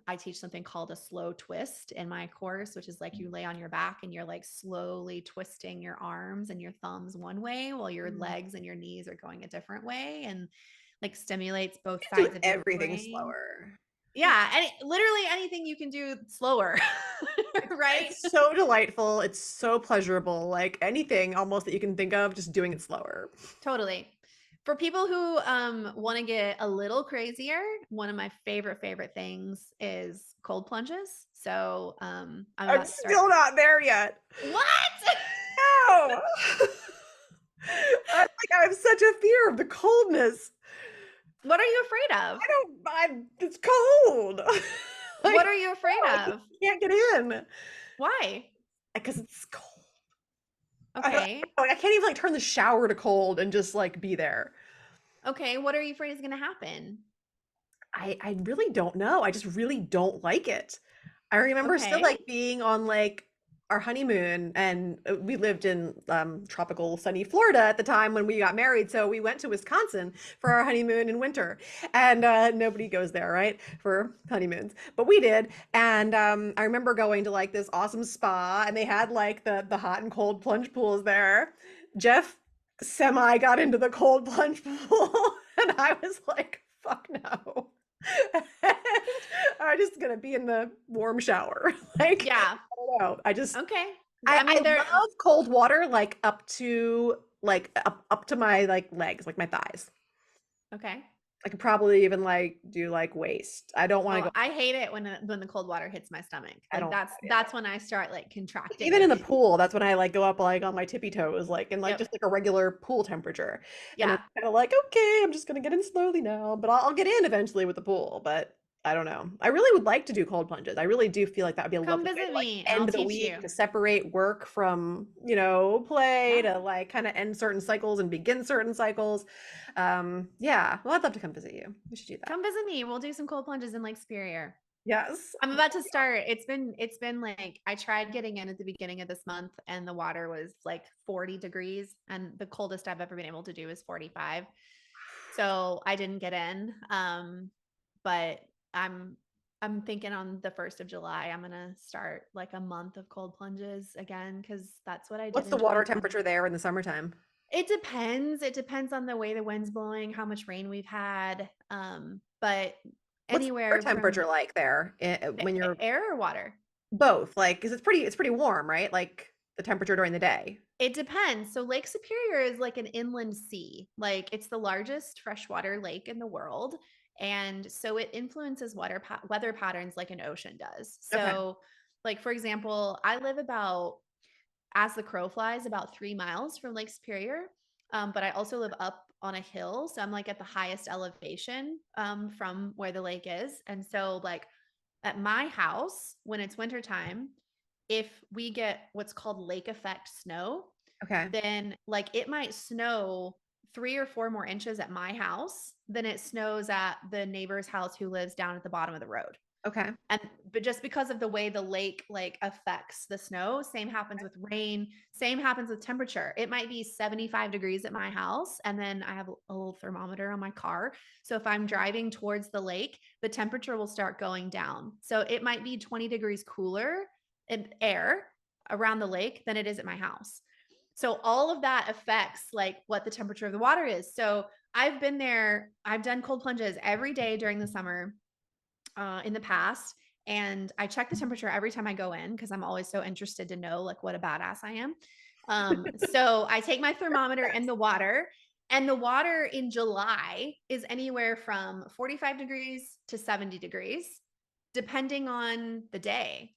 I teach something called a slow twist in my course, which is like you lay on your back and you're like slowly twisting your arms and your thumbs one way while your Mm. legs and your knees are going a different way, and like stimulates both Do sides of your everything brain. slower. Yeah, literally anything you can do slower, right? It's so delightful. It's so pleasurable. Like anything almost that you can think of, just doing it slower. Totally. For people who want to get a little crazier, one of my favorite things is cold plunges. So I'm I'm about to start. still not there yet. What? No. I have such a fear of the coldness. What are you afraid of? It's cold. What Like, are you afraid no, I of? can't get in Why? because it's cold. Okay. I can't even like turn the shower to cold and just like be there. Okay. What are you afraid is going to happen? I really don't know. I just really don't like it. I remember still Okay. like being on like our honeymoon and we lived in tropical sunny Florida at the time when we got married. So we went to Wisconsin for our honeymoon in winter. And nobody goes there, right? For honeymoons. But we did. And I remember going to like this awesome spa and they had like the hot and cold plunge pools there. Jeff semi got into the cold plunge pool and I was like, fuck no. And I'm just gonna be in the warm shower. Like, I Yeah. don't know. Okay. I I mean, there. love cold water, like up to my like legs, like my thighs. Okay. I could probably even like do like waist. I don't want to Oh, go. I hate it when the cold water hits my stomach. I Like don't. that's when I start like contracting. Even in the Like, pool, that's when I like go up like on my tippy toes, like in like yep. just like a regular pool temperature. And I'm Yeah. kind of like, okay, I'm just gonna get in slowly now, but I'll get in eventually with the pool. But I don't know. I really would like to do cold plunges. I really do feel like that would be a Come lovely way visit to like me and I'll end the teach week, you. to separate work from, play, Yeah. to like kind of end certain cycles and begin certain cycles. Yeah, well, I'd love to come visit you. We should do that. Come visit me. We'll do some cold plunges in Lake Superior. Yes. I'm about to start. It's been like I tried getting in at the beginning of this month and the water was like 40 degrees and the coldest I've ever been able to do is 45. So I didn't get in. But I'm thinking on the 1st of July, I'm gonna start like a month of cold plunges again because that's what I did What's in the water 2020. temperature there in the summertime? It depends. It depends on the way the wind's blowing, how much rain we've had. But What's the air anywhere temperature from like there when you're air or water. both? Like, because it's pretty warm, right? Like the temperature during the day. It depends. So Lake Superior is like an inland sea. Like it's the largest freshwater lake in the world. And so it influences weather patterns like an ocean does. Okay. So like for example, I live about as the crow flies about 3 miles from Lake Superior. But I also live up on a hill. So I'm like at the highest elevation from where the lake is. And so like at my house, when it's wintertime, if we get what's called lake effect snow, Okay. then like it might snow 3 or 4 more inches at my house than it snows at the neighbor's house who lives down at the bottom of the road. Okay. And but just because of the way the lake like affects the snow, same happens with rain, same happens with temperature. It might be 75 degrees at my house and then I have a little thermometer on my car. So if I'm driving towards the lake, the temperature will start going down. So it might be 20 degrees cooler in air around the lake than it is at my house. So all of that affects like what the temperature of the water is. So I've been there, I've done cold plunges every day during the summer in the past. And I check the temperature every time I go in because I'm always so interested to know like what a badass I am. So I take my thermometer in the water, and the water in July is anywhere from 45 degrees to 70 degrees, depending on the day.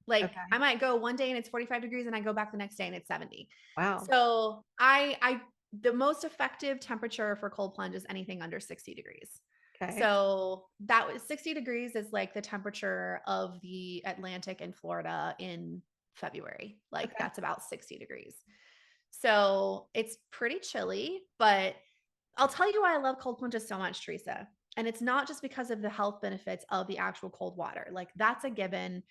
Like Okay. I might go one day and it's 45 degrees, and I go back the next day and it's 70. Wow. So the most effective temperature for cold plunge is anything under 60 degrees. Okay. So that was 60 degrees is like the temperature of the Atlantic in Florida in February. Like Okay. that's about 60 degrees. So it's pretty chilly, but I'll tell you why I love cold plunges so much, Teresa. And it's not just because of the health benefits of the actual cold water. Like that's a given.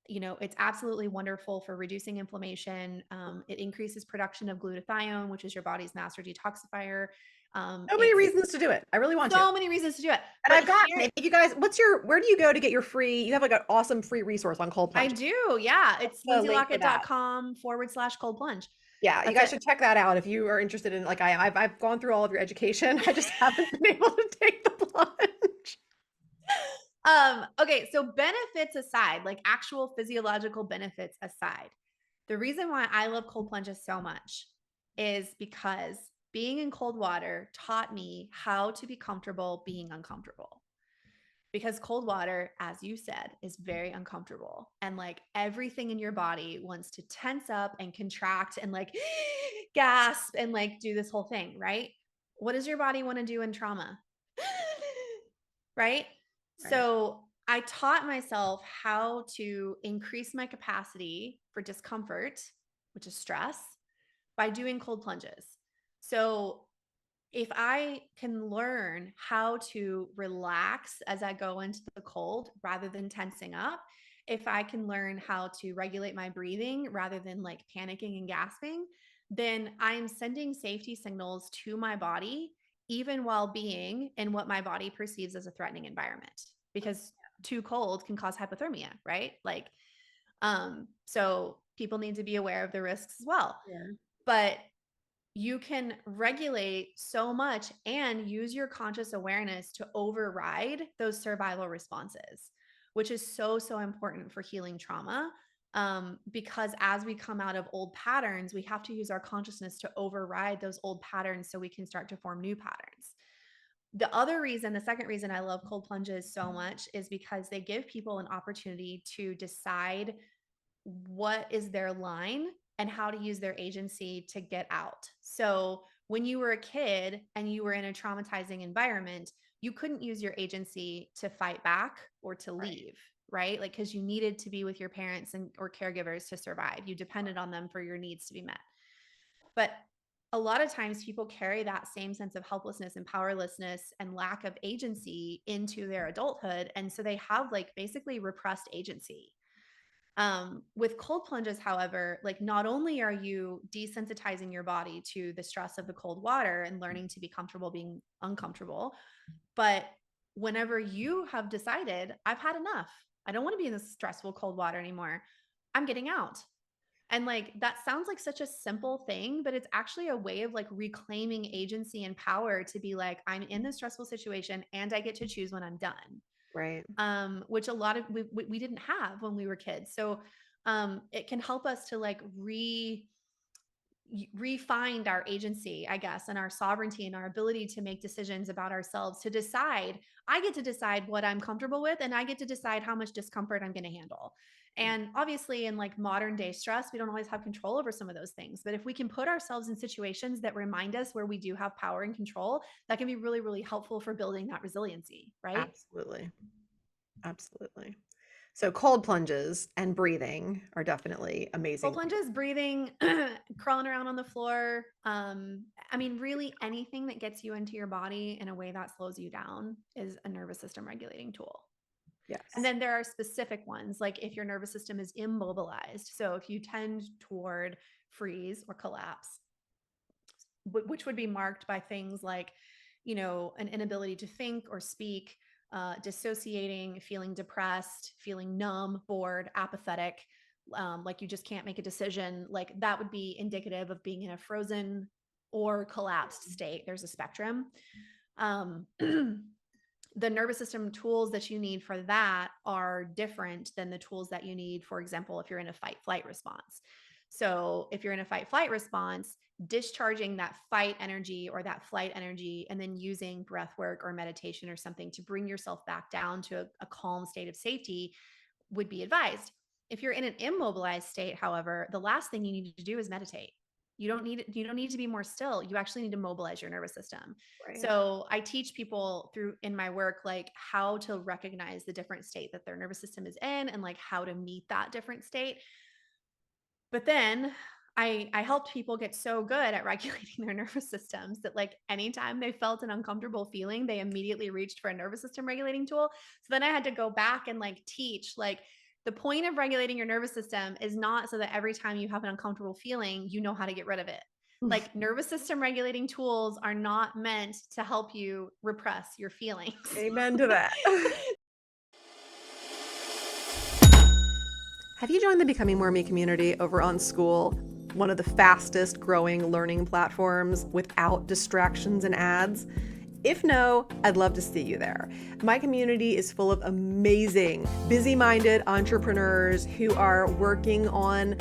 It's absolutely wonderful for reducing inflammation. It increases production of glutathione, which is your body's master detoxifier. So many It's reasons to do it. I really want to. so many reasons to do it. And But I've gotten, here if you guys, where do you go to get your free, you have like an awesome free resource on cold I plunge. do. Yeah. It's The link for that. lindsaylockett.com/cold plunge. Yeah, you That's guys it. should check that out if you are interested in, like I've gone through all of your education. I just haven't been able to take the plunge. Okay, so benefits aside, like actual physiological benefits aside, the reason why I love cold plunges so much is because being in cold water taught me how to be comfortable being uncomfortable. Because cold water, as you said, is very uncomfortable. And like everything in your body wants to tense up and contract and like gasp and like do this whole thing, right? What does your body want to do in trauma? Right? Right. So I taught myself how to increase my capacity for discomfort, which is stress, by doing cold plunges. So if I can learn how to relax as I go into the cold rather than tensing up, if I can learn how to regulate my breathing rather than like panicking and gasping, then I'm sending safety signals to my body, even while being in what my body perceives as a threatening environment. Because too cold can cause hypothermia, right? So people need to be aware of the risks as well. Yeah. But you can regulate so much and use your conscious awareness to override those survival responses, which is so, so important for healing trauma. Because as we come out of old patterns, we have to use our consciousness to override those old patterns so we can start to form new patterns. The second reason I love cold plunges so much is because they give people an opportunity to decide what is their line and how to use their agency to get out. So, when you were a kid and you were in a traumatizing environment, you couldn't use your agency to fight back or to Right. leave, right? Like cuz you needed to be with your parents and or caregivers to survive. You depended on them for your needs to be met. But a lot of times people carry that same sense of helplessness and powerlessness and lack of agency into their adulthood, and so they have like basically repressed agency. With cold plunges, however, like not only are you desensitizing your body to the stress of the cold water and learning to be comfortable being uncomfortable, but whenever you have decided, I've had enough, I don't want to be in this stressful cold water anymore, I'm getting out. And like that sounds like such a simple thing, but it's actually a way of like reclaiming agency and power to be like, I'm in this stressful situation and I get to choose when I'm done. Right. Which a lot of we didn't have when we were kids. So it can help us to like refind our agency, I guess, and our sovereignty and our ability to make decisions about ourselves, to decide. I get to decide what I'm comfortable with, and I get to decide how much discomfort I'm going to handle. And obviously, in like modern day stress, we don't always have control over some of those things. But if we can put ourselves in situations that remind us where we do have power and control, that can be really, really helpful for building that resiliency, right? Absolutely. Absolutely. So cold plunges and breathing are definitely Cold amazing. plunges, breathing, crawling around on the floor. I mean, really anything that gets you into your body in a way that slows you down is a nervous system regulating tool. And Yes. then there are specific ones, like if your nervous system is immobilized. So if you tend toward freeze or collapse, which would be marked by things like, an inability to think or speak, dissociating, feeling depressed, feeling numb, bored, apathetic, like you just can't make a decision, like that would be indicative of being in a frozen or collapsed state. There's a spectrum. Um, the nervous system tools that you need for that are different than the tools that you need, for example, if you're in a fight flight response. So, if you're in a fight flight response, discharging that fight energy or that flight energy and then using breath work or meditation or something to bring yourself back down to a calm state of safety would be advised. If you're in an immobilized state, however, the last thing you need to do is meditate. You don't need to be more still. You actually need to mobilize your nervous system. Right. So I teach people through in my work like how to recognize the different state that their nervous system is in and like how to meet that different state. But then I helped people get so good at regulating their nervous systems that like anytime they felt an uncomfortable feeling, they immediately reached for a nervous system regulating tool. So then I had to go back and like teach like The point of regulating your nervous system is not so that every time you have an uncomfortable feeling, you know how to get rid of it. Like nervous system regulating tools are not meant to help you repress your feelings. Amen to that. Have you joined the Becoming More Me community over on School, one of the fastest growing learning platforms without distractions and ads? If no, I'd love to see you there. My community is full of amazing, busy-minded entrepreneurs who are working on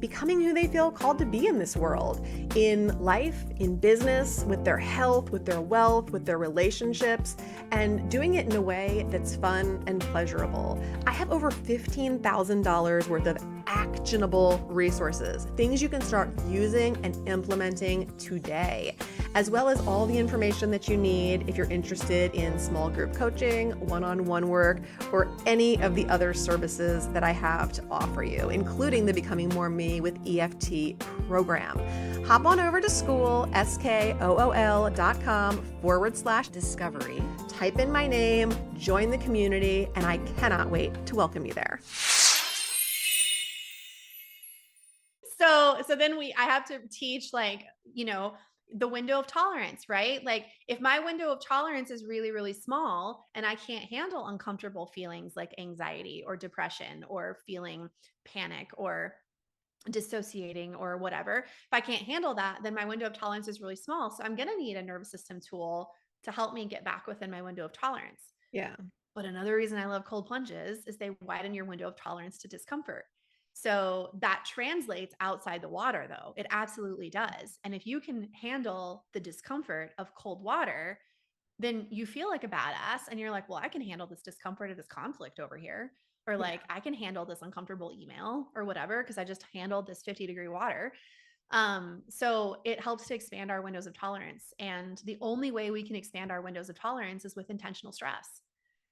becoming who they feel called to be in this world, in life, in business, with their health, with their wealth, with their relationships, and doing it in a way that's fun and pleasurable. I have over $15,000 worth of actionable resources, things you can start using and implementing today, as well as all the information that you need if you're interested in small group coaching, one-on-one work, or any of the other services that I have to offer you, including the Becoming More Me with EFT program. Hop on over to School, SKOOL.com/discovery. Type in my name, join the community, and I cannot wait to welcome you there. So then I have to teach the window of tolerance, right? Like if my window of tolerance is really, really small and I can't handle uncomfortable feelings like anxiety or depression or feeling panic or dissociating or whatever, if I can't handle that, then my window of tolerance is really small. So I'm going to need a nervous system tool to help me get back within my window of tolerance. Yeah. But another reason I love cold plunges is they widen your window of tolerance to discomfort. So that translates outside the water, though. It absolutely does. And if you can handle the discomfort of cold water, then you feel like a badass and you're like, well, I can handle this discomfort of this conflict over here. Or like, I can handle this uncomfortable email or whatever, because I just handled this 50-degree water. So it helps to expand our windows of tolerance. And the only way we can expand our windows of tolerance is with intentional stress.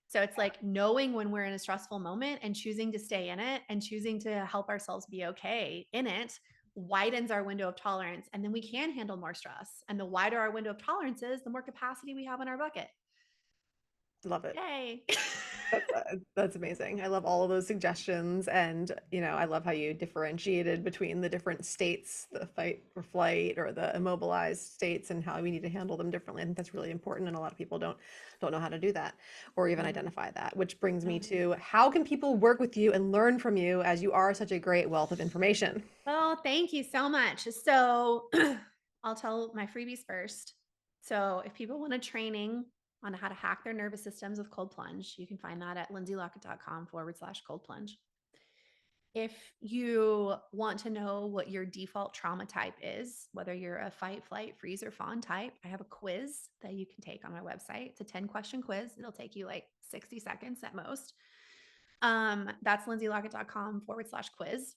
So it's like knowing when we're in a stressful moment and choosing to stay in it and choosing to help ourselves be okay in it widens our window of tolerance. And then we can handle more stress. And the wider our window of tolerance is, the more capacity we have in our bucket. Love it. Yay. That's amazing. I love all of those suggestions. And, I love how you differentiated between the different states, the fight or flight or the immobilized states, and how we need to handle them differently. I think that's really important. And a lot of people don't know how to do that or even identify that, which brings me to how can people work with you and learn from you, as you are such a great wealth of information? Well, thank you so much. So I'll tell my freebies first. So if people want a training on how to hack their nervous systems with cold plunge, you can find that at lindsaylockett.com/cold plunge. If you want to know what your default trauma type is, whether you're a fight, flight, freeze, or fawn type, I have a quiz that you can take on my website. It's a 10-question quiz. It'll take you like 60 seconds at most. That's lindsaylockett.com/quiz.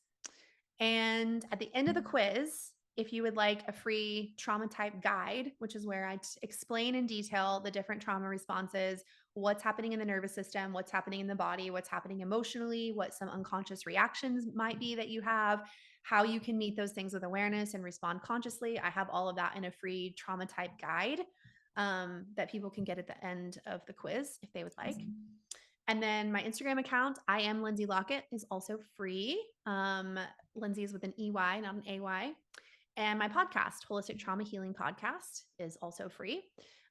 And at the end of the quiz, if you would like a free trauma type guide, which is where I explain in detail the different trauma responses, what's happening in the nervous system, what's happening in the body, what's happening emotionally, what some unconscious reactions might be that you have, how you can meet those things with awareness and respond consciously. I have all of that in a free trauma type guide that people can get at the end of the quiz if they would like. And then my Instagram account, I am Lindsay Lockett, is also free. Lindsay is with an EY, not an AY. And my podcast, Holistic Trauma Healing Podcast, is also free.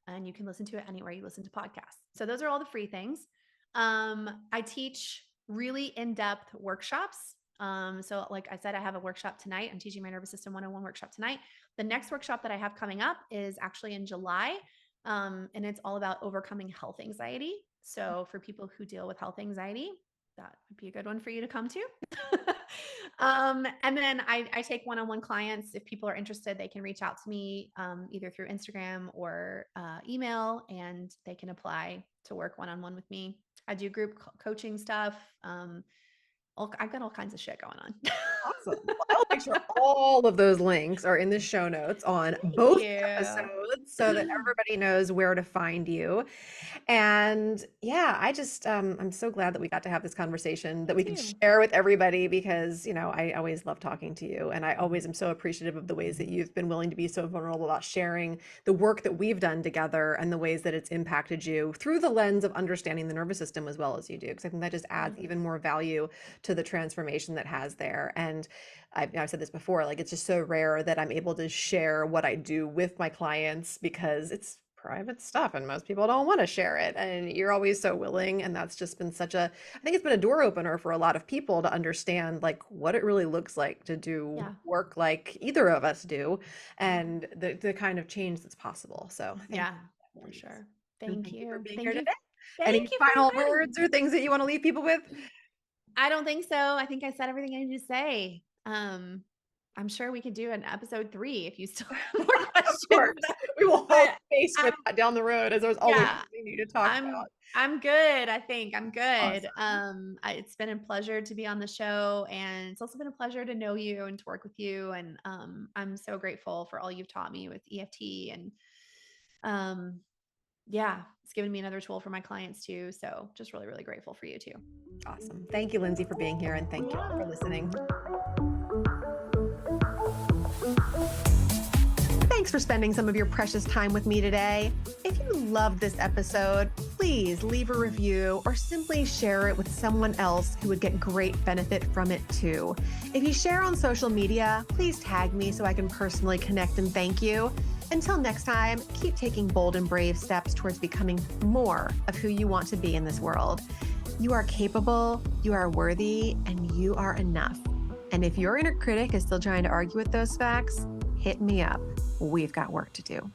And you can listen to it anywhere you listen to podcasts. So those are all the free things. I teach really in-depth workshops. So like I said, I have a workshop tonight. I'm teaching my nervous system 101 workshop tonight. The next workshop that I have coming up is actually in July. And it's all about overcoming health anxiety. So for people who deal with health anxiety, that would be a good one for you to come to. And then I take one-on-one clients. If people are interested, they can reach out to me either through Instagram or email, and they can apply to work one-on-one with me. I do group coaching stuff. I've got all kinds of shit going on. Awesome. Well, I will make sure all of those links are in the show notes on Thank both you. episodes so that everybody knows where to find you. And yeah, I'm so glad that we got to have this conversation, Me that we could too. share with everybody because, I always love talking to you. And I always am so appreciative of the ways that you've been willing to be so vulnerable about sharing the work that we've done together and the ways that it's impacted you through the lens of understanding the nervous system as well as you do. Because I think that just adds even more value to the transformation that has there. And I've said this before, like it's just so rare that I'm able to share what I do with my clients because it's private stuff and most people don't want to share it. And you're always so willing. And that's just been I think it's been a door opener for a lot of people to understand like what it really looks like to do Yeah. work like either of us do and the kind of change that's possible. So thank Yeah, you. for sure. And Thank thank you for you. being here Thank you. today. Thank Any you final for inviting words or things that you want to leave people with? me. I don't think so. I think I said everything I need to say. I'm sure we could do an episode 3 if you still have more Of questions, course. We will hold but space for I'm that down the road as there's always yeah, something new to talk I'm about. I'm good, I think. I'm good. Awesome. It's been a pleasure to be on the show, and it's also been a pleasure to know you and to work with you, and, I'm so grateful for all you've taught me with EFT and, um, yeah, it's given me another tool for my clients too, so just really, really grateful for you too. Awesome. Thank you, Lindsay, for being here, and thank you all Yeah. for listening. Thanks for spending some of your precious time with me today. If you loved this episode, please leave a review or simply share it with someone else who would get great benefit from it too. If you share on social media, please tag me so I can personally connect and thank you. Until next time, keep taking bold and brave steps towards becoming more of who you want to be in this world. You are capable, you are worthy, and you are enough. And if your inner critic is still trying to argue with those facts, hit me up. We've got work to do.